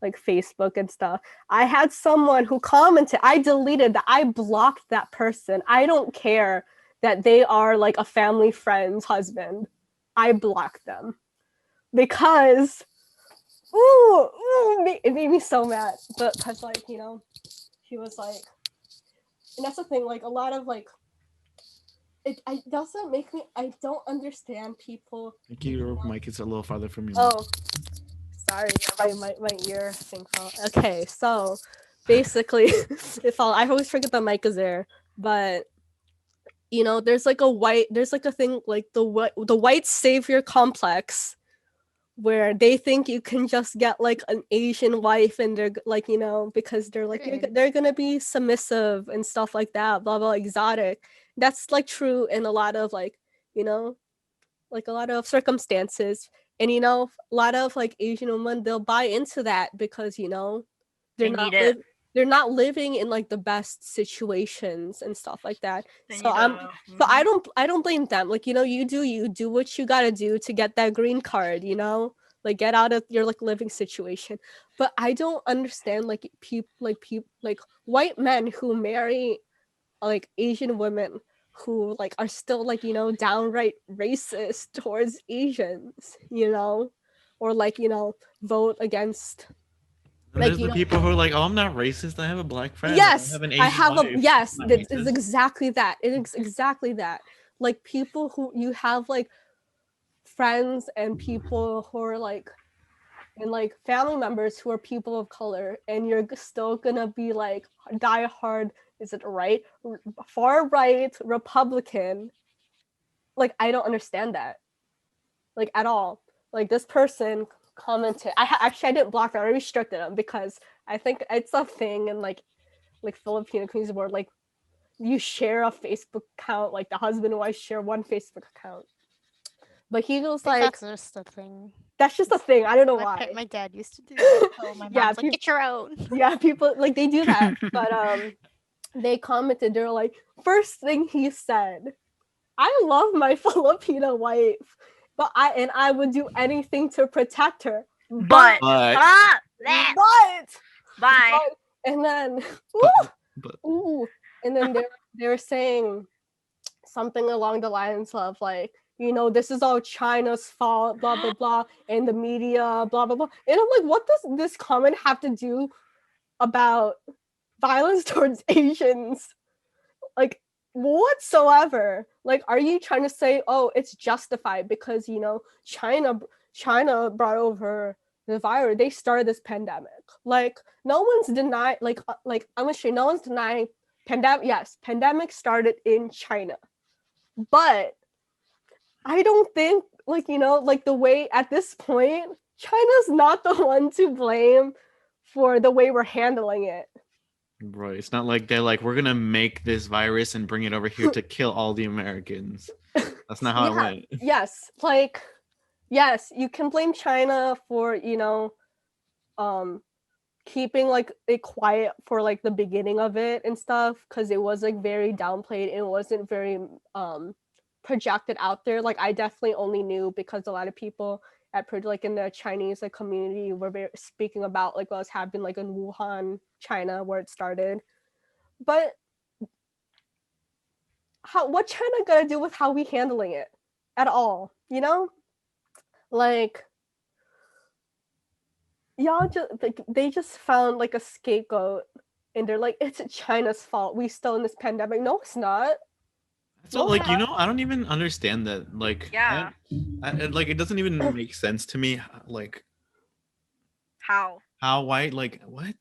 Facebook and stuff. I had someone who commented, I deleted that, I blocked that person. I don't care that they are like a family friend's husband. I blocked them because it made me so mad. But because like he was like, and that's the thing, like a lot of like it doesn't make me, I don't understand people. Your mic is a little farther from you. Oh, sorry, my ear thing fell. Okay, so basically, I always forget the mic is there, but there's like a thing like the white savior complex, where they think you can just get like an Asian wife and they're like because they're like they're gonna be submissive and stuff like that, blah blah, exotic. That's like true in a lot of like like a lot of circumstances. And a lot of like Asian women, they'll buy into that because they're not living in like the best situations and stuff like that. So I don't blame them. Like you do what you gotta do to get that green card. Like get out of your like living situation. But I don't understand like white men who marry like Asian women who like are still like downright racist towards Asians, or like vote against. Like, there's the people who are like, oh, I'm not racist. I have a black friend. Yes, I have wife. Yes, it's exactly that. It is exactly that. Like people who you have like friends and people who are like, and like family members who are people of color, and you're still gonna be like diehard. Is it right? Far right Republican. Like, I don't understand that. Like, at all. Like, this person commented. I didn't block them. I restricted them because I think it's a thing in, like Filipino communities where, like, you share a Facebook account. Like, the husband and wife share one Facebook account. But he was like... That's just a thing. That's just a thing. I don't know why. My dad used to do that. Oh, my mom's like, get your own. Yeah, people, like, they do that. But, they commented, they were like, first thing he said, I love my Filipino wife, but I would do anything to protect her. But and then and then they were saying something along the lines of like, this is all China's fault, blah blah blah, and the media, blah blah blah. And I'm like, what does this comment have to do about violence towards Asians, like whatsoever? Like, are you trying to say, oh, it's justified because China brought over the virus, they started this pandemic? Like, no one's denying, like I'm gonna say, no one's denying pandemic. Yes, pandemic started in China, but I don't think like like the way at this point, China's not the one to blame for the way we're handling it. Right. It's not like they're like, we're going to make this virus and bring it over here to kill all the Americans. That's not how it went. Yes. Like, yes, you can blame China for, keeping like it quiet for like the beginning of it and stuff, because it was like very downplayed. It wasn't very projected out there. Like, I definitely only knew because a lot of people like in the Chinese like community were speaking about like what was happening like in Wuhan, China, where it started. But what China gonna do with how we handling it at all? Like, y'all just like, they just found like a scapegoat and they're like, it's China's fault, we still in this pandemic. No, it's not. So Well, like I don't even understand that. Like Yeah. like it doesn't even make sense to me. Like How? why like what?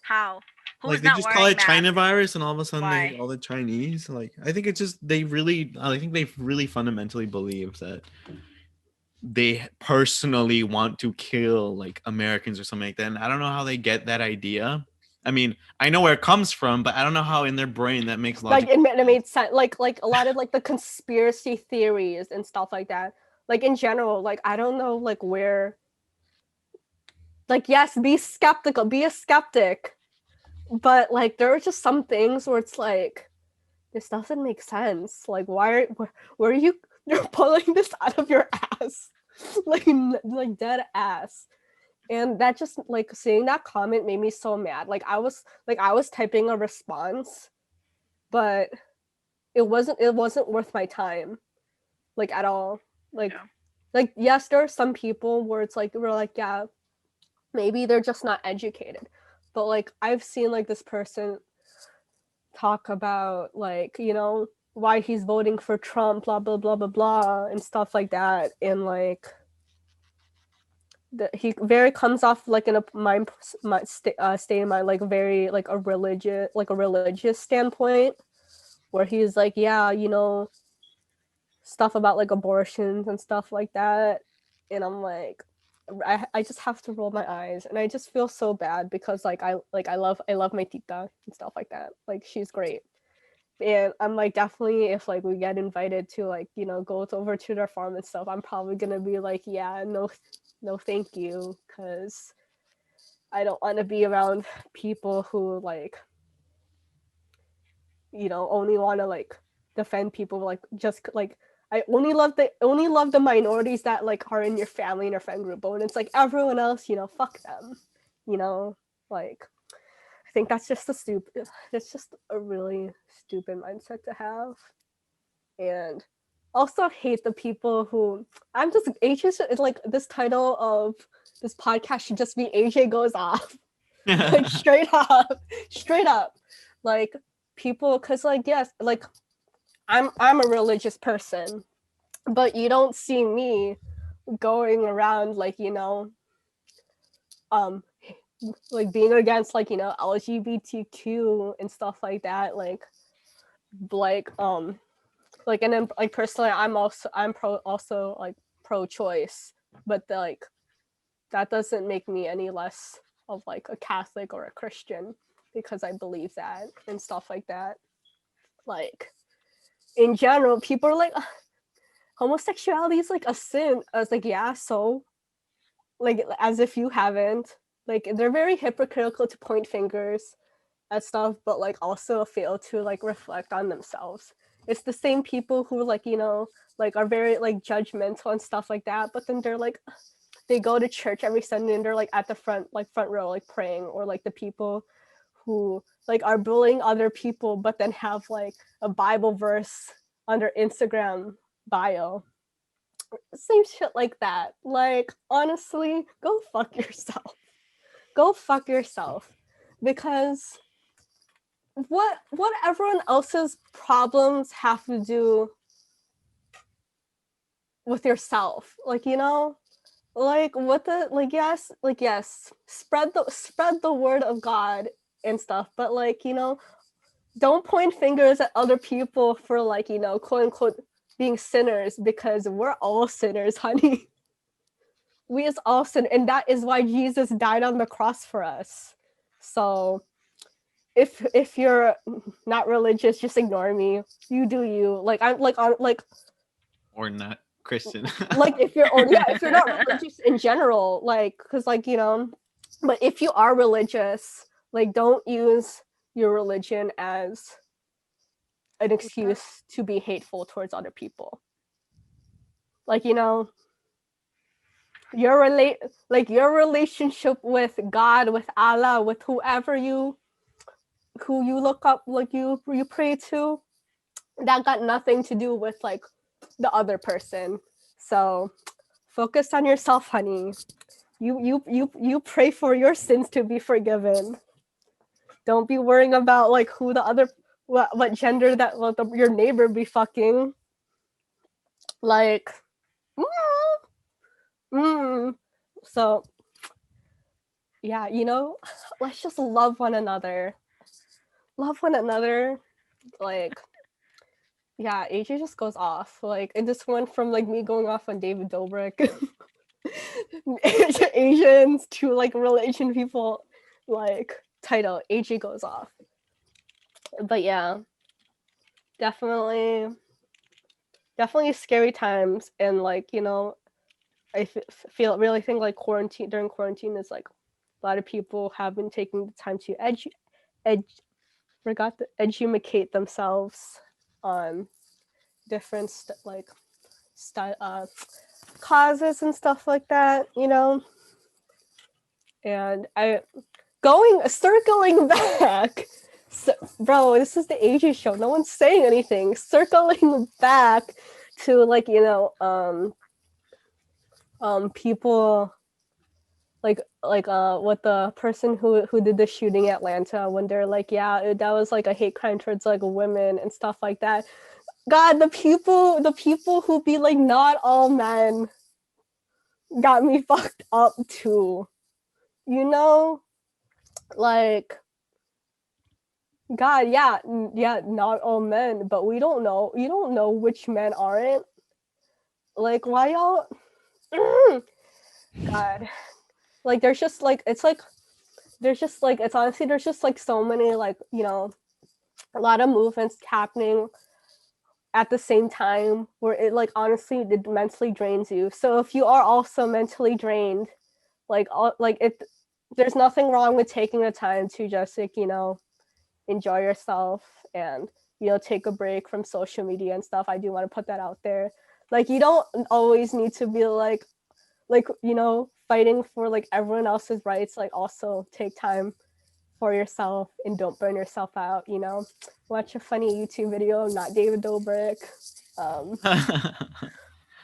How? Like Who's they not just call wearing it China masks? virus, and all of a sudden they Why? hate all the Chinese. Like I think it's just I think they really fundamentally believe that they personally want to kill like Americans or something like that. And I don't know how they get that idea. I mean, I know where it comes from, but I don't know how in their brain that makes like logical it made sense. Like a lot of like the conspiracy theories and stuff like that. Like in general, like I don't know like where. Like yes, be skeptical, be a skeptic, but like there are just some things where it's like this doesn't make sense. Like where are you you're pulling this out of your ass, like dead ass. And that just like seeing that comment made me so mad. Like I was typing a response, but it wasn't worth my time, like at all. Like Yeah. like yes, there are some people where it's like we're like yeah, maybe they're just not educated, but like I've seen like this person talk about like why he's voting for Trump, blah blah blah blah blah, and stuff like that, and like he very comes off like in a state of mind like very like a religious standpoint, where he's like yeah stuff about like abortions and stuff like that, and I'm like I just have to roll my eyes, and I just feel so bad because like I love my tita and stuff like that, like she's great. And I'm like definitely if like we get invited to like go over to their farm and stuff, I'm probably gonna be like yeah no thank you, because I don't want to be around people who like only want to like defend people like just like I only love the minorities that like are in your family and your friend group, but when it's like everyone else, fuck them, like I think that's just a really stupid mindset to have. And also hate the people who I'm just AJ is like this title of this podcast should just be AJ goes off. Like straight up like people, because like yes like I'm a religious person, but you don't see me going around like um like being against like LGBTQ and stuff like that, like and then like personally I'm also like pro-choice, but like that doesn't make me any less of like a Catholic or a Christian because I believe that and stuff like that. Like in general, people are like homosexuality is like a sin. I was like, yeah, so like as if you haven't. Like they're very hypocritical to point fingers at stuff, but like also fail to like reflect on themselves. It's the same people who like like are very like judgmental and stuff like that, but then they're like they go to church every Sunday and they're like at the front row like praying, or like the people who like are bullying other people but then have like a Bible verse on their Instagram bio. Same shit like that. Like honestly, go fuck yourself. Go fuck yourself. Because what everyone else's problems have to do with yourself? Like like what the yes, spread the word of God and stuff, but like don't point fingers at other people for like quote unquote being sinners, because we're all sinners, honey. We is all sin, and that is why Jesus died on the cross for us. So if you're not religious, just ignore me. You do you. Like I'm like on like or not Christian. like if you're if you're not religious in general, like because like but if you are religious, like don't use your religion as an excuse to be hateful towards other people. Like your relationship with God, with Allah, with who you look up, like you pray to, that got nothing to do with like the other person. So focus on yourself, honey. You pray for your sins to be forgiven. Don't be worrying about like who the other what gender that your neighbor be fucking. Like, so yeah, let's just love one another. Like, yeah, AJ just goes off. Like, it just went from like me going off on David Dobrik, Asians, to like religion people. Like, title AJ goes off. But yeah, definitely scary times. And like, I really think like during quarantine is like a lot of people have been taking the time to educate themselves on different causes and stuff like that, and circling back. So, bro, this is the AJ show. No one's saying anything. Circling back to like, people like what the person who did the shooting in Atlanta, when they're like, yeah, that was like a hate crime towards like women and stuff like that. God, the people who be like, not all men, got me fucked up too. Like, God, yeah, not all men, but you don't know which men aren't. Like, why y'all? God, like, there's just like, it's honestly, there's just like so many, like, a lot of movements happening at the same time, where it like honestly it mentally drains you. So if you are also mentally drained, there's nothing wrong with taking the time to just like, enjoy yourself and take a break from social media and stuff. I do want to put that out there. Like, you don't always need to be like fighting for like everyone else's rights. Like, also take time for yourself and don't burn yourself out. Watch a funny YouTube video, not David Dobrik.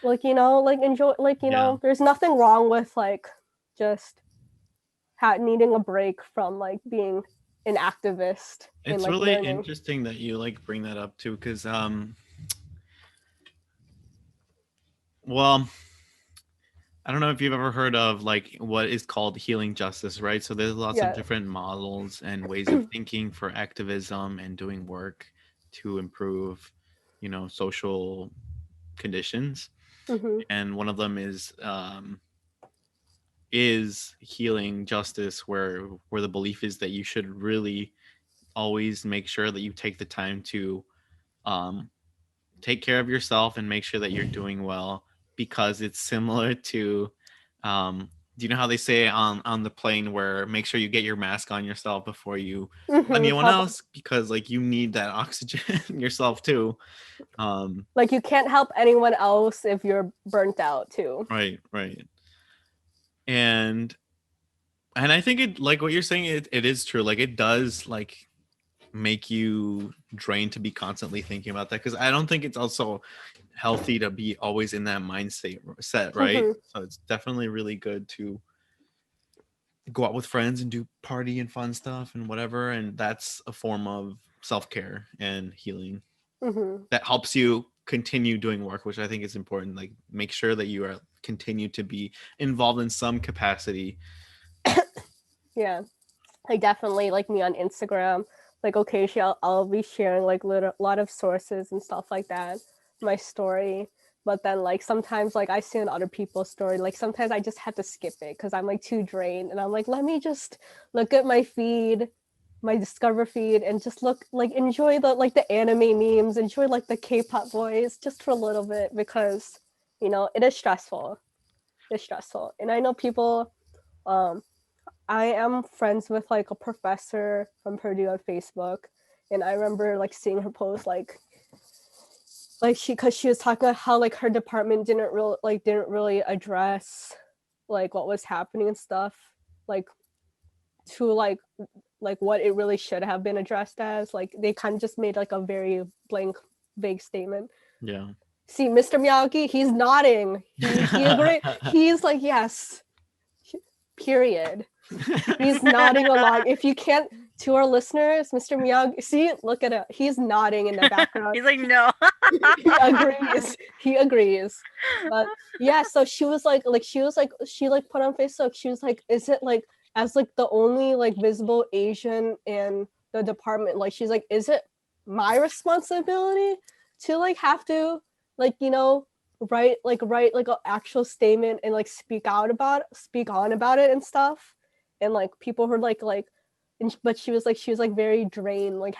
Like, enjoy, like, there's nothing wrong with like just needing a break from like being an activist. It's like, really learning. Interesting that you like bring that up too, because well, I don't know if you've ever heard of like what is called healing justice, right? So there's lots of different models and ways of thinking for activism and doing work to improve, social conditions. Mm-hmm. And one of them is healing justice, where the belief is that you should really always make sure that you take the time to take care of yourself and make sure that you're doing well, because it's similar to do you know how they say on the plane, where make sure you get your mask on yourself before you anyone else, because like you need that oxygen yourself too. Like, you can't help anyone else if you're burnt out too. Right. And I think it, like what you're saying, it is true. Like, it does like make you drained to be constantly thinking about that, because I don't think it's also healthy to be always in that mindset, right? So it's definitely really good to go out with friends and do party and fun stuff and whatever, and that's a form of self-care and healing that helps you continue doing work, which I think is important. Like, make sure that you are continue to be involved in some capacity. Yeah, like, definitely, like, me on Instagram, like, occasionally I'll be sharing like a lot of sources and stuff like that, my story. But then like sometimes like I see on other people's story, like sometimes I just have to skip it because I'm like too drained, and I'm like, let me just look at my feed, my Discover feed, and just look, like, enjoy the anime memes, enjoy like the K-pop boys just for a little bit, because it is stressful. And I know people, I am friends with like a professor from Purdue on Facebook, and I remember like seeing her post like because she was talking about how like her department didn't really address like what was happening and stuff, like to like what it really should have been addressed as. Like, they kind of just made like a very vague statement. Yeah. See, Mr. Miyagi, he's nodding. He agreed. He's like, yes. Period. He's nodding along. If you can't to our listeners, Mr. Miyagi, see, look at it. He's nodding in the background. He's like, no. He agrees. But yeah, so she was like she put on Facebook, she was like, is it like, as like the only like visible Asian in the department, like she's like, is it my responsibility to like have to like, you know, write like an actual statement and like speak on about it and stuff, and like people were like but she was like very drained, like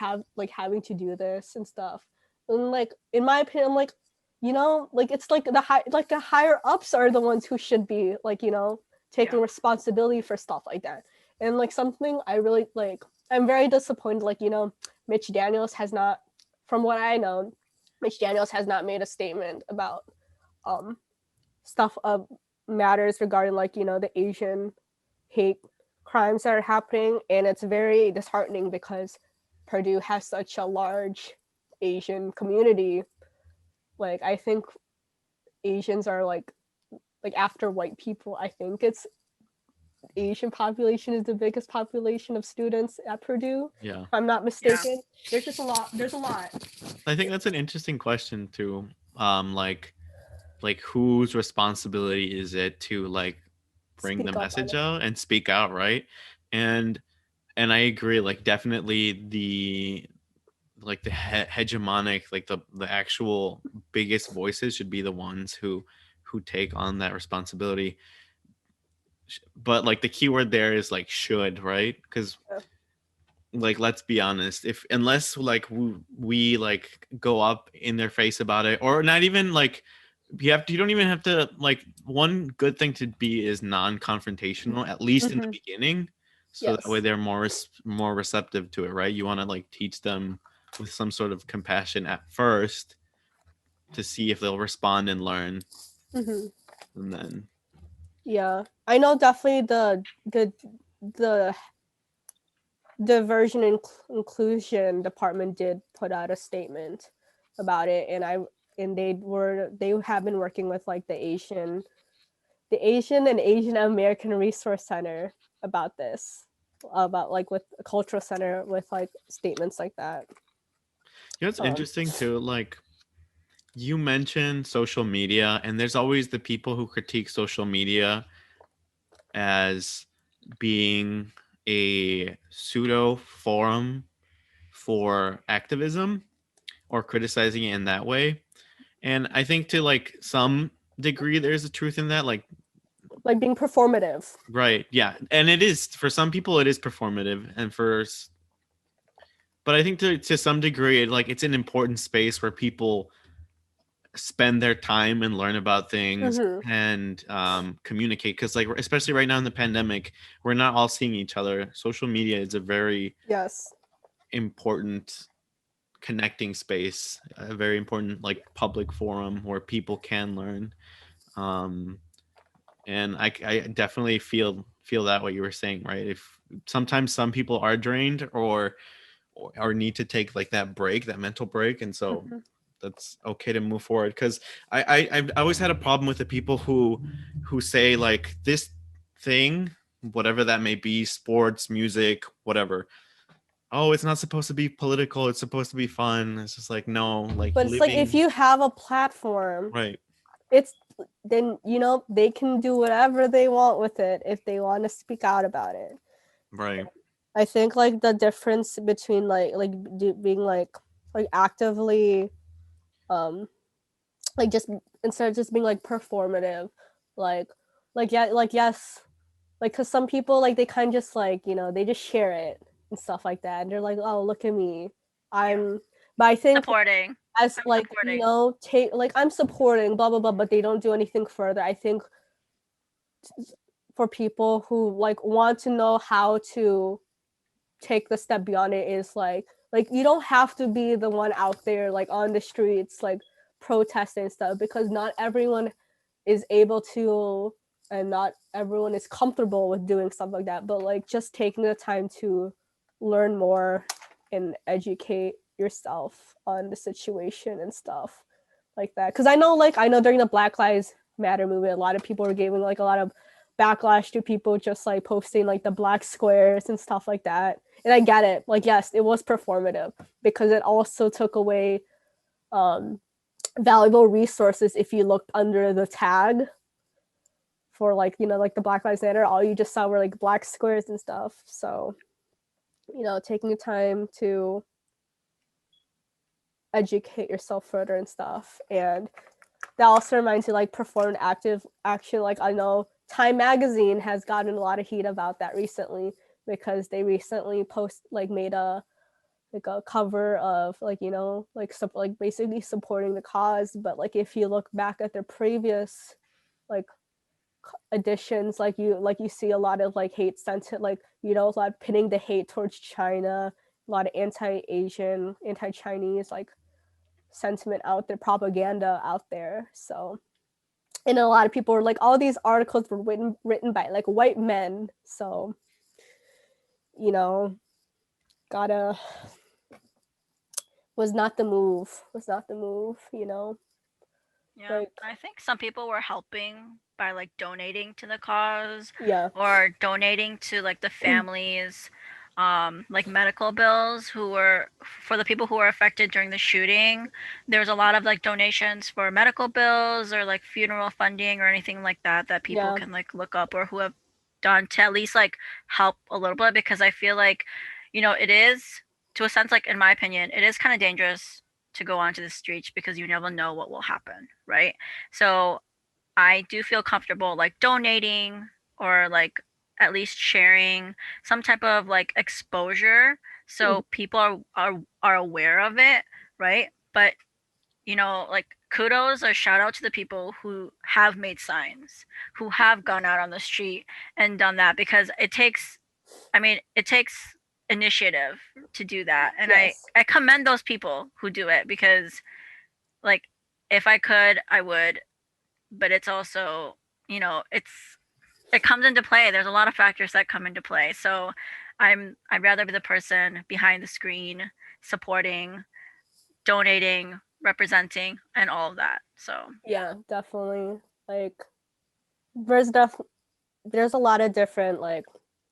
having to do this and stuff. And like in my opinion, I'm like, you know, like it's like the higher ups are the ones who should be like, you know, taking responsibility for stuff like that. And like something I really like, I'm very disappointed, like, you know, Mitch Daniels has not, from what I know, Mitch Daniels has not made a statement about stuff of matters regarding like, you know, the Asian hate crimes that are happening. And it's very disheartening because Purdue has such a large Asian community. Like I think Asians are like after white people, I think it's Asian population is the biggest population of students at Purdue. Yeah. If I'm not mistaken. There's just a lot. I think that's an interesting question too. Like whose responsibility is it to like bring the message out and speak out, right? And I agree, like definitely the hegemonic, like the actual biggest voices should be the ones who take on that responsibility. But like the keyword there is like should, right? Because like let's be honest, if unless like we like go up in their face about it, or not even like you don't even have to, like, one good thing to be is non-confrontational, at least in the beginning, so that way they're more receptive to it, right? You want to like teach them with some sort of compassion at first to see if they'll respond and learn. And then I know definitely the diversion and inclusion department did put out a statement about it, and they have been working with like the Asian and Asian American Resource Center about this, about like with a cultural center with like statements like that. You know, it's interesting too, like you mentioned social media, and there's always the people who critique social media as being a pseudo forum for activism or criticizing it in that way. And I think to like some degree there's a truth in that, like being performative. Right. Yeah. And it is, for some people it is performative, and but I think to some degree like it's an important space where people spend their time and learn about things and communicate, because like especially right now in the pandemic, we're not all seeing each other. Social media is a very important connecting space, a very important like public forum where people can learn, and I definitely feel that what you were saying, right? If sometimes some people are drained or need to take like that break, that mental break, and so that's okay to move forward. Because I've always had a problem with the people who say like this thing, whatever that may be, sports, music, whatever, oh, it's not supposed to be political, it's supposed to be fun. It's just like, no, like, but it's like if you have a platform, right, then you know they can do whatever they want with it if they want to speak out about it, right? I think like the difference between being like actively like just instead of just being like performative, yes, like because some people like they kind of just like, you know, they just share it and stuff like that, and they're like, oh, look at me, but I think supporting as like supporting. You know, take like I'm supporting blah blah blah, but they don't do anything further. I think for people who like want to know how to take the step beyond it is like you don't have to be the one out there like on the streets like protesting stuff, because not everyone is able to, and not everyone is comfortable with doing stuff like that, but like just taking the time to learn more and educate yourself on the situation and stuff like that. Because I know during the Black Lives Matter movement, a lot of people were giving like a lot of backlash to people just like posting like the black squares and stuff like that, and I get it. Like, yes, it was performative because it also took away valuable resources. If you looked under the tag for like, you know, like the Black Lives Matter, all you just saw were like black squares and stuff. So, you know, taking time to educate yourself further and stuff. And that also reminds you, like, performed active action. Like, I know Time Magazine has gotten a lot of heat about that recently because they recently made a cover of, like, you know, like basically supporting the cause. But like, if you look back at their previous like editions, like you see a lot of like hate sentiment, like, you know, a lot of pinning the hate towards China, a lot of anti-Asian, anti-Chinese like sentiment out there, propaganda out there. So, and a lot of people were like, all these articles were written by like white men. So, you know, gotta was not the move, you know. Yeah, Like, I think some people were helping by like donating to the cause yeah, or donating to like the families, like medical bills who were for the people who were affected during the shooting. There was a lot of like donations for medical bills or like funeral funding or anything like that that people yeah, can like look up or who have done to at least like help a little bit because I feel like, you know, it is to a sense like in my opinion, it is kind of dangerous to go onto the streets because you never know what will happen, right? So I do feel comfortable like donating or like at least sharing some type of like exposure so people are aware of it, right? But you know, like kudos or shout out to the people who have made signs, who have gone out on the street and done that because it takes it takes initiative to do that. And yes, I commend those people who do it because like if I could, I would, but it's also, you know, it comes into play. There's a lot of factors that come into play. So I'd rather be the person behind the screen supporting, donating, representing and all of that. So yeah, definitely. Like, there's def there's a lot of different like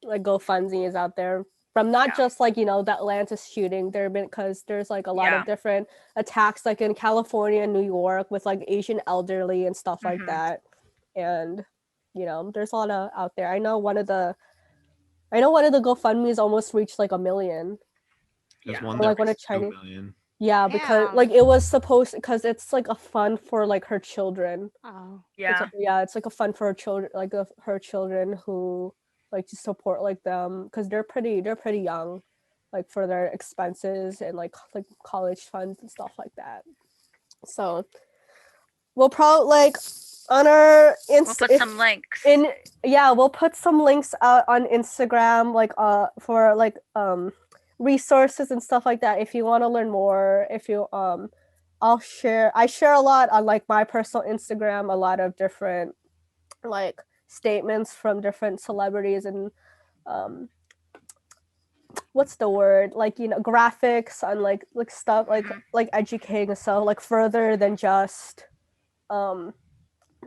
GoFundMe's out there from not yeah. just like, you know, the Atlanta shooting. There have been, because there's like a lot Yeah. of different attacks like in California and New York with like Asian elderly and stuff like that. And, you know, there's a lot of out there. I know one of the GoFundMe's almost reached like 1 million. There's Yeah. one Or that like one of reached 2 Chinese. million. Yeah, because like Damn. it was supposed, because it's like a fund for like her children. Oh. Yeah. It's like a fund for her children, like her children who like to support like them because they're pretty young, like for their expenses and like college funds and stuff like that. So we'll probably like on our We'll put some links. we'll put some links out on Instagram like for like resources and stuff like that if you want to learn more. If you I share a lot on like my personal Instagram, a lot of different like statements from different celebrities and um what's the word, like, you know, graphics on like stuff like educating yourself like um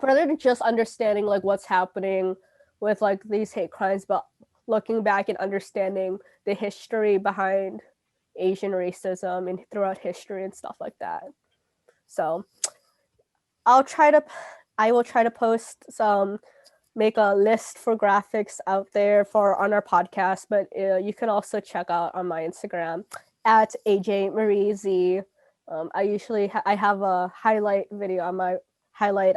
further than just understanding like what's happening with like these hate crimes, but looking back and understanding the history behind Asian racism and throughout history and stuff like that. So I'll try to I will try to post some, make a list for graphics out there for on our podcast, but you can also check out on my Instagram at AJ Marie Z. I usually I have a highlight video on my highlight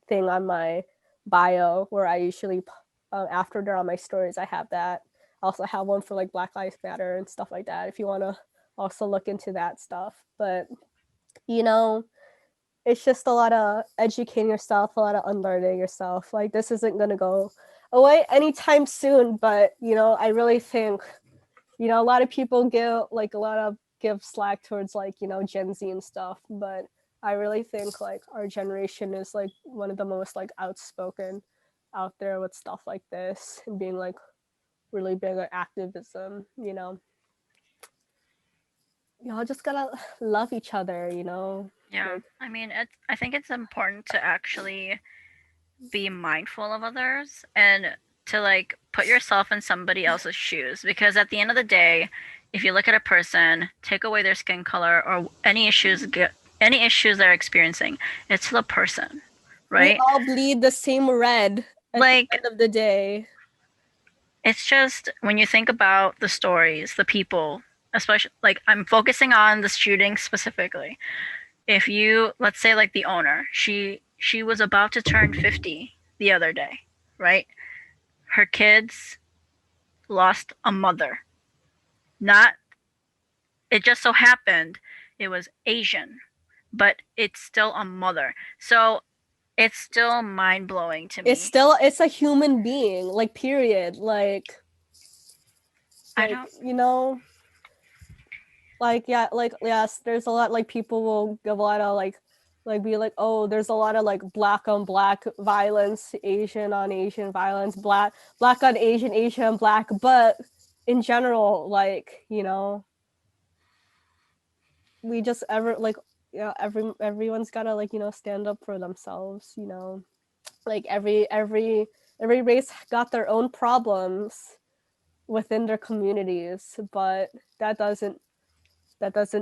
thing on my bio where I usually after they're on my stories I have that. I also have one for like Black Lives Matter and stuff like that if you want to also look into that stuff. But you know, it's just a lot of educating yourself, a lot of unlearning yourself. Like, this isn't going to go away anytime soon, but you know, I really think, you know, a lot of people give slack towards like, you know, Gen Z and stuff, but I really think like our generation is like one of the most like outspoken out there with stuff like this and being like really big on activism, you know. Y'all just gotta love each other, you know. Yeah. Like, I mean, I think it's important to actually be mindful of others and to like put yourself in somebody else's shoes, because at the end of the day, if you look at a person, take away their skin color or any issues they're experiencing, it's the person, right? We all bleed the same red at Like, the end of the day. it's just when you think about the stories, the people, especially like I'm focusing on the shooting specifically. If you, let's say like the owner, she was about to turn 50 the other day, right? Her kids lost a mother. Not, it just so happened it was Asian, but it's still a mother. So it's still mind blowing to me. It's a human being, like, period. Like I don't, you know, like, yeah, like, yes, there's a lot, like, people will give a lot of like be like, oh, there's a lot of like black on black violence, Asian on Asian violence, black on Asian, Asian on black, but in general, like, you know, we just everyone's gotta, like, you know, stand up for themselves, you know, like every race got their own problems within their communities, but that doesn't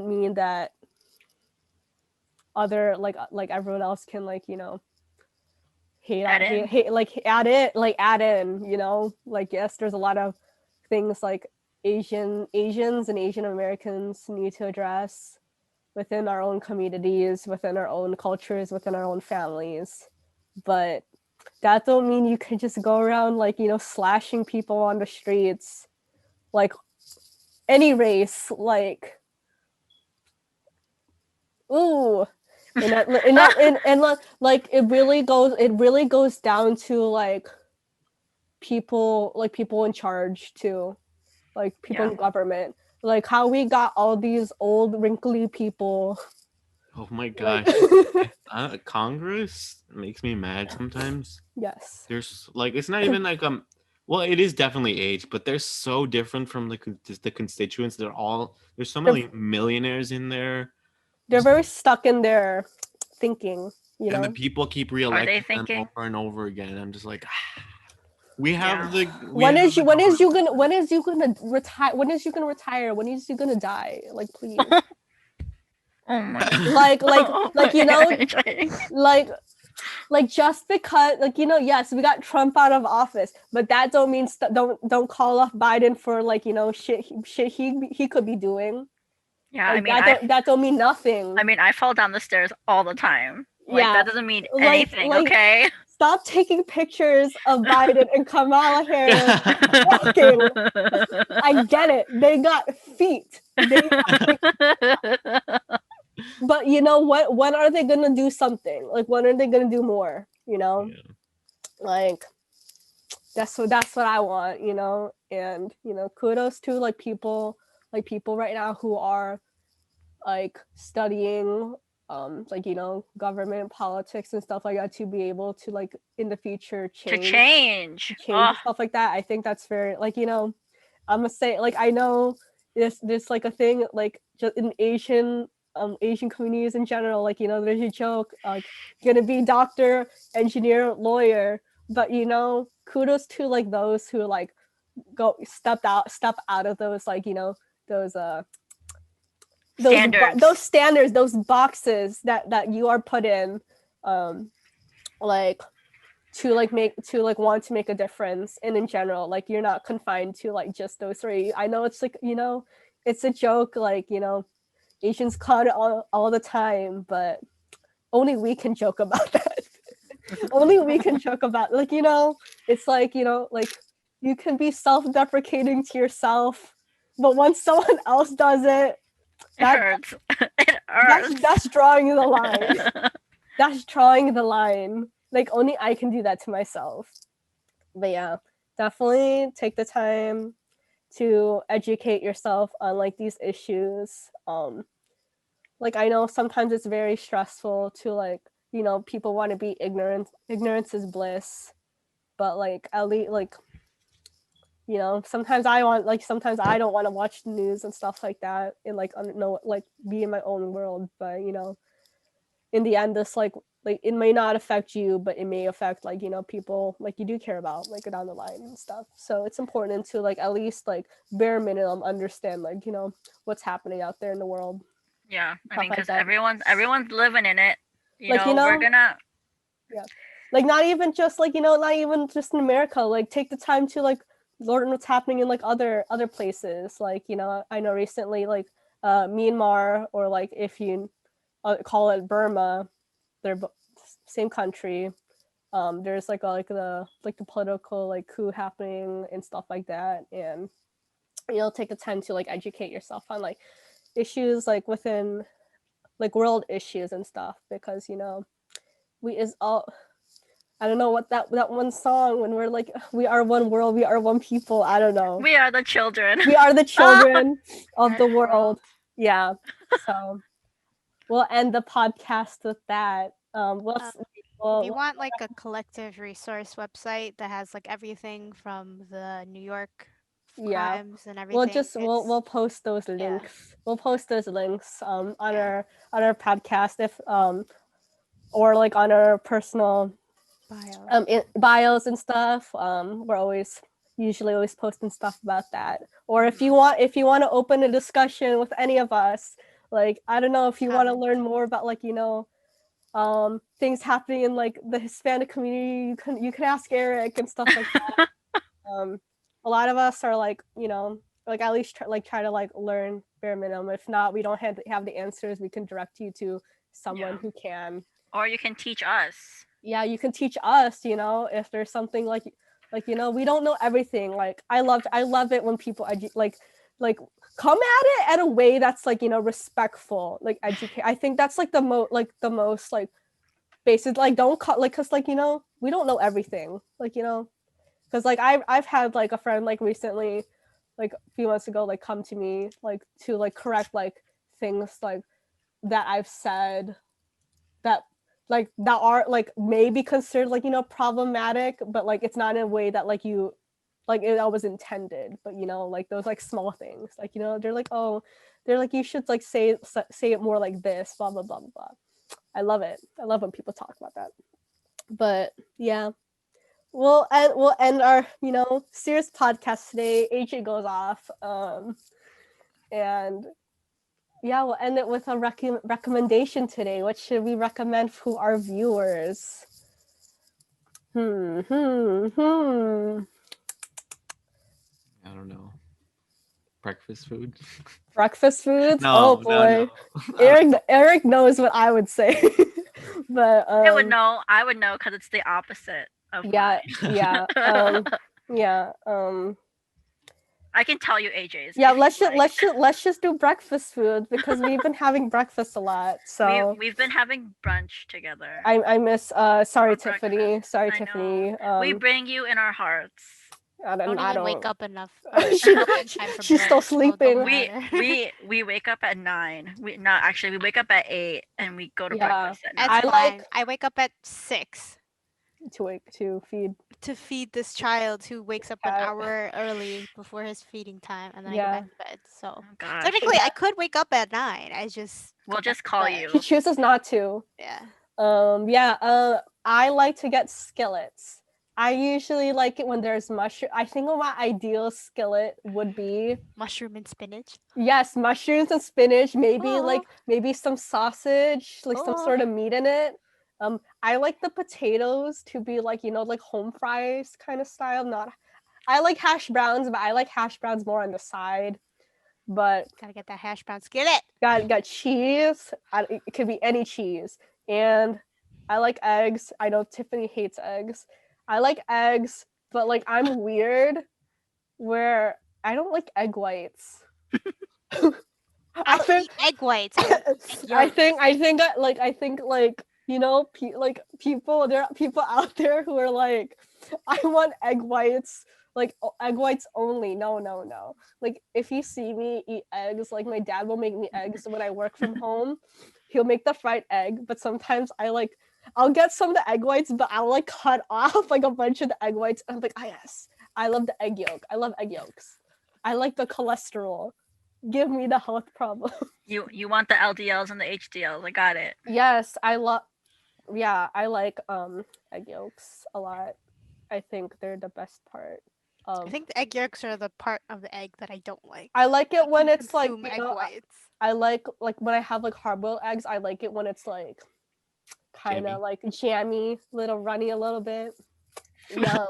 mean that other like everyone else can, like, you know, add in, you know, like, yes, there's a lot of things like Asians and Asian Americans need to address within our own communities, within our own cultures, within our own families, but that don't mean you can just go around, like, you know, slashing people on the streets, like any race, like, ooh. And like it really goes down to like people in charge too, like people in government, like how we got all these old wrinkly people. Oh my gosh. Congress makes me mad sometimes. Yes. There's like, it's not even like well, it is definitely age, but they're so different from the constituents. There's so many millionaires in there. They're very stuck in their thinking, you know. And the people keep reelecting them over and over again. I'm just like, we have the. When is you gonna retire? When is you gonna retire? When is you gonna die? Like, please. Oh my. Like you know, like just because, like, you know, yes, we got Trump out of office, but that don't mean don't call off Biden for, like, you know, shit he could be doing. Yeah, like, I mean, that don't mean nothing. I mean, I fall down the stairs all the time. Like, yeah, that doesn't mean anything, like, okay? Stop taking pictures of Biden and Kamala Harris walking. I get it. They got feet. But you know what? When are they gonna do something? Like, when are they gonna do more? You know, like that's what I want. You know, and you know, kudos to like people right now who are like studying like, you know, government politics and stuff like that, to be able to, like, in the future change stuff like that. I think that's very, like, you know, I'm gonna say, like, I know this like a thing, like, just in Asian communities in general, like, you know, there's a joke, like, gonna be doctor, engineer, lawyer, but, you know, kudos to like those who like step out of those, like, you know, those standards, those boxes that you are put in, like to want to make a difference. And in general, like, you're not confined to like just those three. I know it's like, you know, it's a joke, like, you know, Asians caught it all the time, but only we can joke about that. Only we can joke about, like, you know, it's like, you know, like, you can be self-deprecating to yourself, but once someone else does it, that hurts. It hurts. That's drawing the line. That's drawing the line. Like, only I can do that to myself. But yeah, definitely take the time to educate yourself on like these issues. Like, I know sometimes it's very stressful to, like, you know, people want to be ignorant. Ignorance is bliss. But like, at least, like, you know, sometimes I don't want to watch the news and stuff like that, and like, no, like, be in my own world. But, you know, in the end, this like it may not affect you, but it may affect like, you know, people like you do care about like down the line and stuff. So it's important to like at least like bare minimum understand like, you know, what's happening out there in the world. Yeah, I Stuff mean, like because that. everyone's living in it. Like, you know, we're gonna. like not even just like, you know, not even just in America, like take the time to like learn what's happening in like other places. Like, you know, I know recently like Myanmar, or like if you call it Burma, they're same country. There's like the political like coup happening and stuff like that, and you know, take the time to like educate yourself on like issues like within like world issues and stuff, because you know, we is all, I don't know what that one song when we're like, we are one world, we are one people. I don't know. We are the children. We are the children of the World. world. Yeah. So we'll end the podcast with that. If you want like a collective resource website that has like everything from the New York crimes and everything, we'll post those links. We'll post those links on our podcast, if or like on our personal bios and stuff. We're usually always posting stuff about that. Or if you want to open a discussion with any of us, like I don't know, if you want to learn more about like, you know, things happening in like the Hispanic community, you can ask Eric and stuff like that. A lot of us are like, you know, like at least try to like learn bare minimum. If not, we don't have the answers, we can direct you to someone who can. Or you can teach us. Yeah, you can teach us, you know, if there's something like, you know, we don't know everything. Like I love it when people like come at it at a way that's like, you know, respectful, like educate. I think that's like the most like basic, like don't cut, like, cause like, you know, we don't know everything, like, you know, cause like I've had like a friend like recently, like a few months ago, like come to me like to like correct like things like that I've said that are like maybe considered like, you know, problematic, but like it's not in a way that like you like it was intended. But you know, like those like small things, like, you know, they're like, oh, they're like, you should like say it more like this, blah blah blah blah blah. I love it. I love when people talk about that. But yeah, we'll end our, you know, serious podcast today. AJ goes off, and yeah, we'll end it with a recommendation today. What should we recommend for our viewers? I don't know. Breakfast food. Breakfast foods? No, oh boy. No. Eric knows what I would say. But I would know because it's the opposite of yeah, mine. yeah. I can tell you AJ's. Yeah, let's just do breakfast food, because we've been having breakfast a lot. So we've been having brunch together. I miss sorry For Tiffany. breakfast. Sorry I Tiffany. we bring you in our hearts. I don't wake up enough. She's still sleeping. We wake up at 9. We wake up at 8 and we go to breakfast at 9. That's fine. I wake up at 6 to feed this child who wakes up an hour early before his feeding time, and then I go back to bed. So technically, I could wake up at 9. We'll just call you. She chooses not to. Yeah. I like to get skillets. I usually like it when there's mushroom. I think my ideal skillet would be mushroom and spinach. Yes, mushrooms and spinach. Maybe some sausage, like some sort of meat in it. I like the potatoes to be like, you know, like home fries kind of style. I like hash browns, but I like hash browns more on the side. But gotta get that hash brown skillet. Got cheese. It could be any cheese, and I like eggs. I know Tiffany hates eggs. I like eggs, but like I'm weird, where I don't like egg whites. I think egg whites. I think you know, there are people out there who are like, I want egg whites, like egg whites only. No. Like if you see me eat eggs, like my dad will make me eggs when I work from home. He'll make the fried egg, but sometimes I'll get some of the egg whites, but I'll like cut off like a bunch of the egg whites. And I'm like, yes, I love the egg yolk. I love egg yolks. I like the cholesterol. give me the health problem. You want the LDLs and the HDLs. I got it. Yes, I love. Yeah, I like egg yolks a lot. I think they're the best part. I think the egg yolks are the part of the egg that I don't like. I like it when can it's like consume you egg know, whites. I like when I have like hard-boiled eggs. I like it when it's like kind Jammy. of like jammy, little runny a little bit. Yum.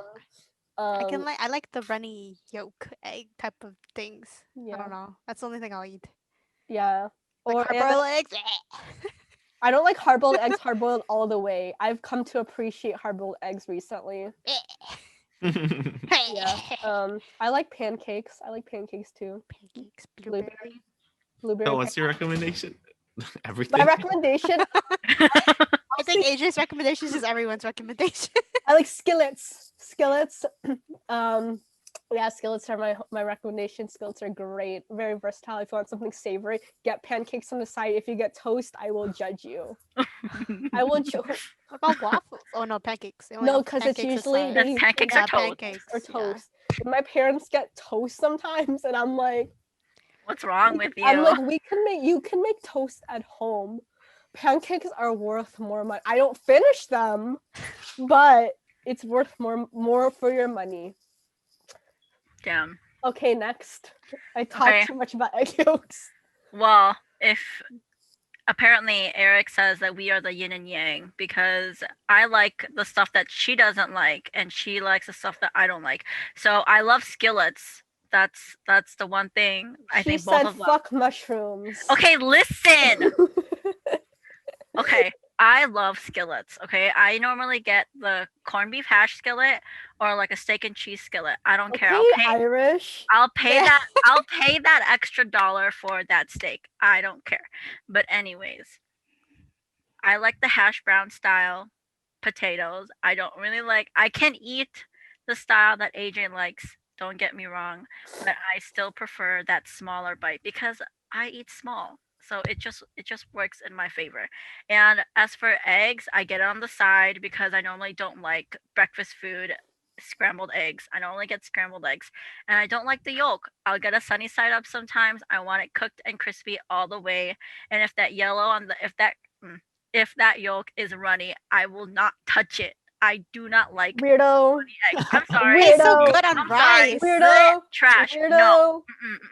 I like the runny yolk egg type of things. I Yeah, don't know. That's the only thing I'll eat. yeah. Like Or hard-boiled eggs. I don't like hard-boiled eggs hard-boiled all the way. I've come to appreciate hard-boiled eggs recently. Yeah. I like pancakes. I like pancakes too. Pancakes, blueberry. Blueberry. So what's your recommendation? My Everything. recommendation. I think AJ's recommendation is everyone's recommendation. I like skillets. Skillets. Yeah, skillets are my recommendation. Skillets are great. Very versatile. If you want something savory, get pancakes on the side. If you get toast, I will judge you. I will What about waffles? Oh no, pancakes. They only No, have because it's pancakes usually aside. That's pancakes Yeah, or toast. pancakes. or yeah. toast. My parents get toast sometimes, and I'm like, What's wrong with you? I'm like, you can make toast at home. Pancakes are worth more money. I don't finish them, but it's worth more for your money. Damn. Okay, next. I talked Okay. too much about egg yolks. Well, if apparently Eric says that we are the yin and yang because I like the stuff that she doesn't like and she likes the stuff that I don't like. So I love skillets. That's the one thing I She think both said of us. fuck mushrooms. Okay, listen. Okay, I love skillets. Okay, I normally get the corned beef hash skillet or like a steak and cheese skillet. I don't care. Okay, Irish. I'll pay Yeah. that. I'll pay that extra $1 for that steak. I don't care. But anyways, I like the hash brown style potatoes. I don't really like. I can eat the style that AJ likes. Don't get me wrong, but I still prefer that smaller bite because I eat small. So it just works in my favor. And as for eggs, I get it on the side because I normally don't like breakfast food scrambled eggs. I normally get scrambled eggs. And I don't like the yolk. I'll get a sunny side up sometimes. I want it cooked and crispy all the way. And if that yellow on the if that yolk is runny, I will not touch it. I do not like Weirdo. eggs. I'm sorry. It's so Weirdo. good on I'm sorry. rice. Weirdo. Trash. Weirdo. No.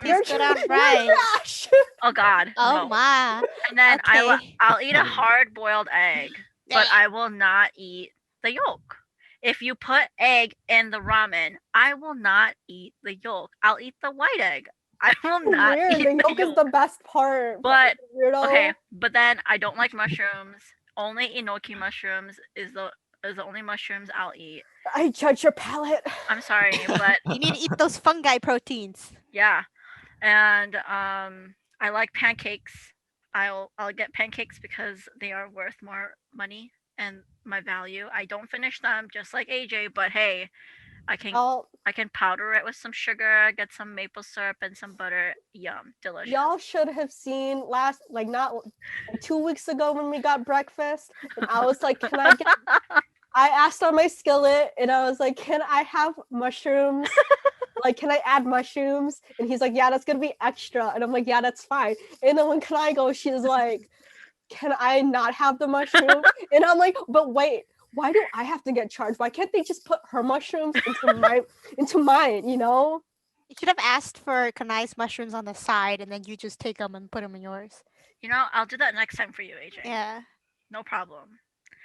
You're Tastes good on you're rice. trash. Oh God. Oh No. my. And then Okay. I'll eat a hard boiled egg, but I will not eat the yolk. If you put egg in the ramen, I will not eat the yolk. I'll eat the white egg. I will not Weird. eat The yolk is the best part. But Weirdo. okay, but then I don't like mushrooms. Only enoki mushrooms is the only mushrooms I'll eat. I judge your palate. I'm sorry, but You need to eat those fungi proteins. yeah. And I like pancakes. I'll get pancakes because they are worth more money and my value. I don't finish them just like AJ, but hey, I can powder it with some sugar, get some maple syrup and some butter. Yum, delicious. Y'all should have seen not 2 weeks ago when we got breakfast, and I was like, can I get? I asked on my skillet, and I was like, can I have mushrooms? Like, can I add mushrooms? And he's like, yeah, that's gonna be extra. And I'm like, yeah, that's fine. And then when can I go? She's like, can I not have the mushroom? And I'm like, but wait, why do I have to get charged? Why can't they just put her mushrooms into mine, you know? You should have asked for Kanai's mushrooms on the side, and then you just take them and put them in yours. You know, I'll do that next time for you, AJ. Yeah. No problem.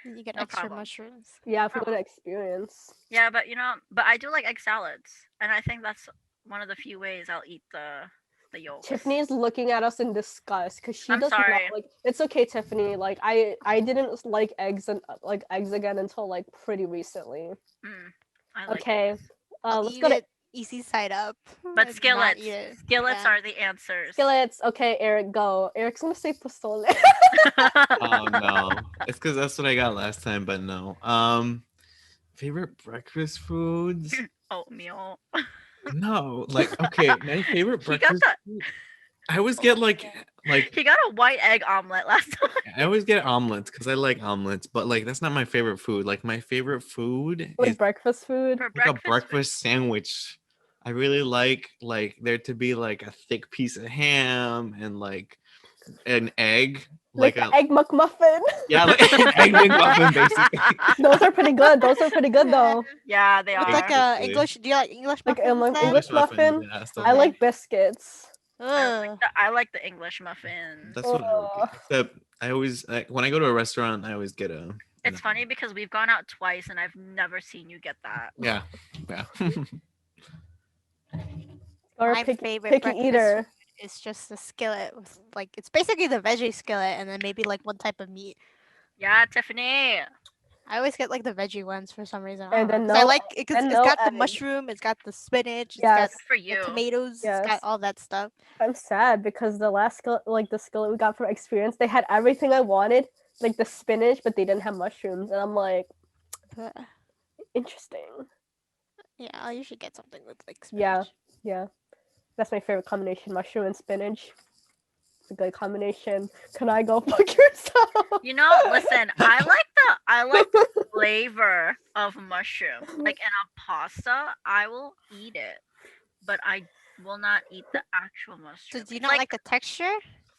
And you get No extra problem. mushrooms. Yeah, if we go to experience. Yeah, but but I do like egg salads, and I think that's one of the few ways I'll eat the yolk. Tiffany's looking at us in disgust because she I'm does sorry. not like. It's okay, Tiffany. Like I didn't like eggs again until like pretty recently. I like Okay, I'll let's eat go to it easy side up. But and not skillets. eat it. Skillets Yeah. are the answers. skillets. Okay, Eric, go. Eric's gonna say pozole. Oh no, it's because that's what I got last time. But no. Favorite breakfast foods? Oatmeal. No, like okay, my favorite He got breakfast. the Food, I always get like he got a white egg omelet last time. I always get omelets because I like omelets, but like that's not my favorite food. Like my favorite food Like is breakfast food. For like a breakfast. breakfast sandwich. I really like there to be like a thick piece of ham and like an egg, Like like the egg McMuffin. yeah, like an egg McMuffin basically. Those are pretty good. Those are pretty good though. Yeah, they With are. like a Exactly. English. Do you like English Like muffins? then? English muffin. yeah, stuff I Okay. like biscuits. Ugh. I like the English muffin. That's what I would Ugh. get. Except I always when I go to a restaurant, I always get a. It's funny because we've gone out twice and I've never seen you get that. Yeah. Or My favorite picky breakfast eater. It's just a skillet with like it's basically the veggie skillet and then maybe like one type of meat. Yeah, Tiffany. I always get like the veggie ones for some reason. And then I no like it 'cause and it's no got the egg. mushroom, it's got the spinach, it's Yes. For got you. the tomatoes, it's Yes. got all that stuff. I'm sad because the last skillet, like the skillet we got from Experience, they had everything I wanted, like the spinach, but they didn't have mushrooms, and I'm like, Ugh. interesting. Yeah, I usually get something with like Yeah. spinach. Yeah, that's my favorite combination: mushroom and spinach. It's a good combination. Can I go fuck yourself? You know, listen, I like the flavor of mushroom. Like in a pasta, I will eat it, but I will not eat the actual So mushroom. do you It's not like the texture?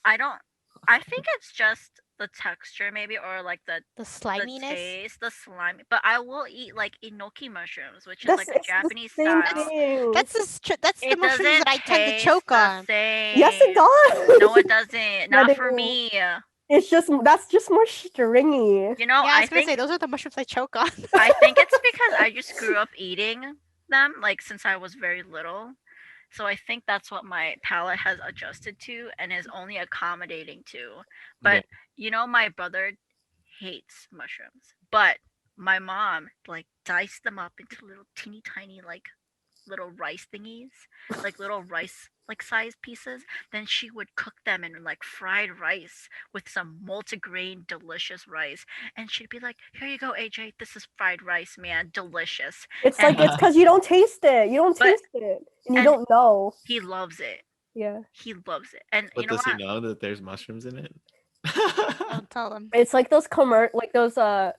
I don't. I think it's just the texture, maybe, or like the The sliminess? taste, the slimy. But I will eat like enoki mushrooms, which is That's like a it's the Japanese same style. thing. That's that's the It mushrooms doesn't that I tend to taste choke the on. same. Yes, it does. No, it doesn't. Not for do. me. It's just that's just more stringy. You know, Yeah, I I was gonna say think those are the mushrooms I choke on. I think it's because I just grew up eating them like since I was very little. So I think that's what my palate has adjusted to and is only accommodating to. But you know, my brother hates mushrooms, but my mom like diced them up into little teeny tiny like little rice thingies, like little rice like size pieces. Then she would cook them in like fried rice with some multigrain delicious rice. And she'd be like, "Here you go, AJ. This is fried rice, man. Delicious." It's And like it's because you don't taste it. You don't But- taste it, and you and- don't know. he loves it. Yeah, He loves it. And But you know does he what? know that there's mushrooms in it? Don't tell them. it's like those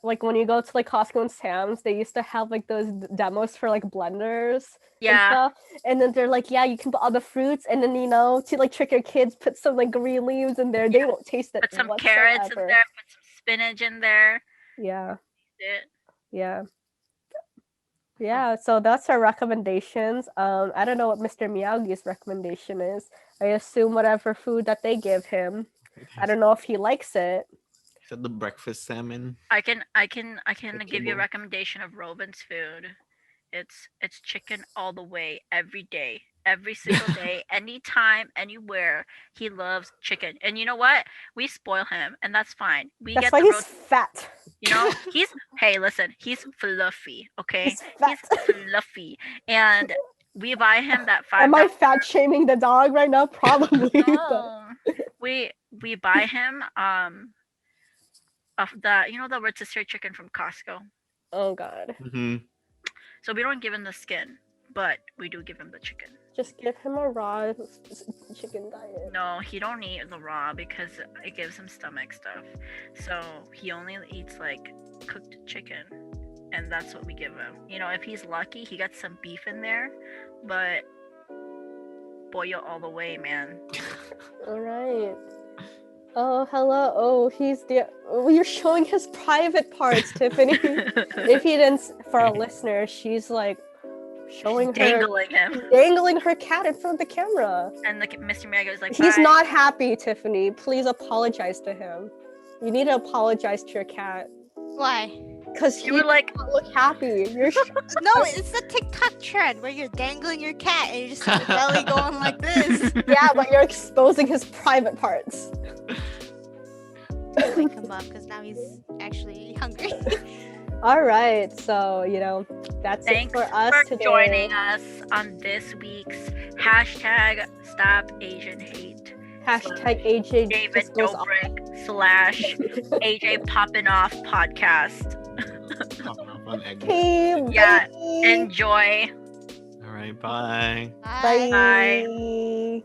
like when you go to like Costco and Sam's, they used to have like those demos for like blenders and Yeah. stuff, and then they're like, yeah, you can put all the fruits, and then to like trick your kids, put some like green leaves in there. They won't taste it. Put some carrots in whatsoever. there, put some spinach in there. Yeah, It. yeah. Yeah, so that's our recommendations. I don't know what Mr. Miyagi's recommendation is. I assume whatever food that they give him. I don't know if he likes it. He said the breakfast salmon. I can give you a Vegetable. recommendation of Robin's food. It's chicken all the way, every day, every single day, anytime, anywhere. He loves chicken, and you know what? We spoil him, and that's fine. We That's get why the he's fat. you know, he's hey, listen, he's fluffy, okay? He's fat. He's fluffy, and we buy him that Am I $5. fat shaming the dog right now? Probably. but- No. We buy him of the the rotisserie chicken from Costco. Oh God. Mm-hmm. So we don't give him the skin, but we do give him the chicken. Just give him a raw chicken diet. No, he don't eat the raw because it gives him stomach stuff. So he only eats like cooked chicken, and that's what we give him. You know, if he's lucky, he gets some beef in there, but boil all the way, man. All right. Oh, hello. Oh, you're showing his private parts, Tiffany. If you didn't, for our listeners, she's like showing dangling her cat in front of the camera. And Mr. Miyagi is like, he's "Bye." not happy, Tiffany. Please apologize to him. You need to apologize to your cat. Why? Because You were like, look happy. You're No, it's the TikTok trend where you're dangling your cat and you just see the belly going like this. yeah, but you're exposing his private parts. Wake him up because now he's actually hungry. All right, so that's thanks it for us for today. joining us on this week's hashtag Stop Asian Hate. Hashtag AJ David just goes off. Dobrik / AJ Poppin' Off podcast. Popping off on egg. Okay, Yeah, bye. Enjoy. All right, bye. Bye. Bye. Bye.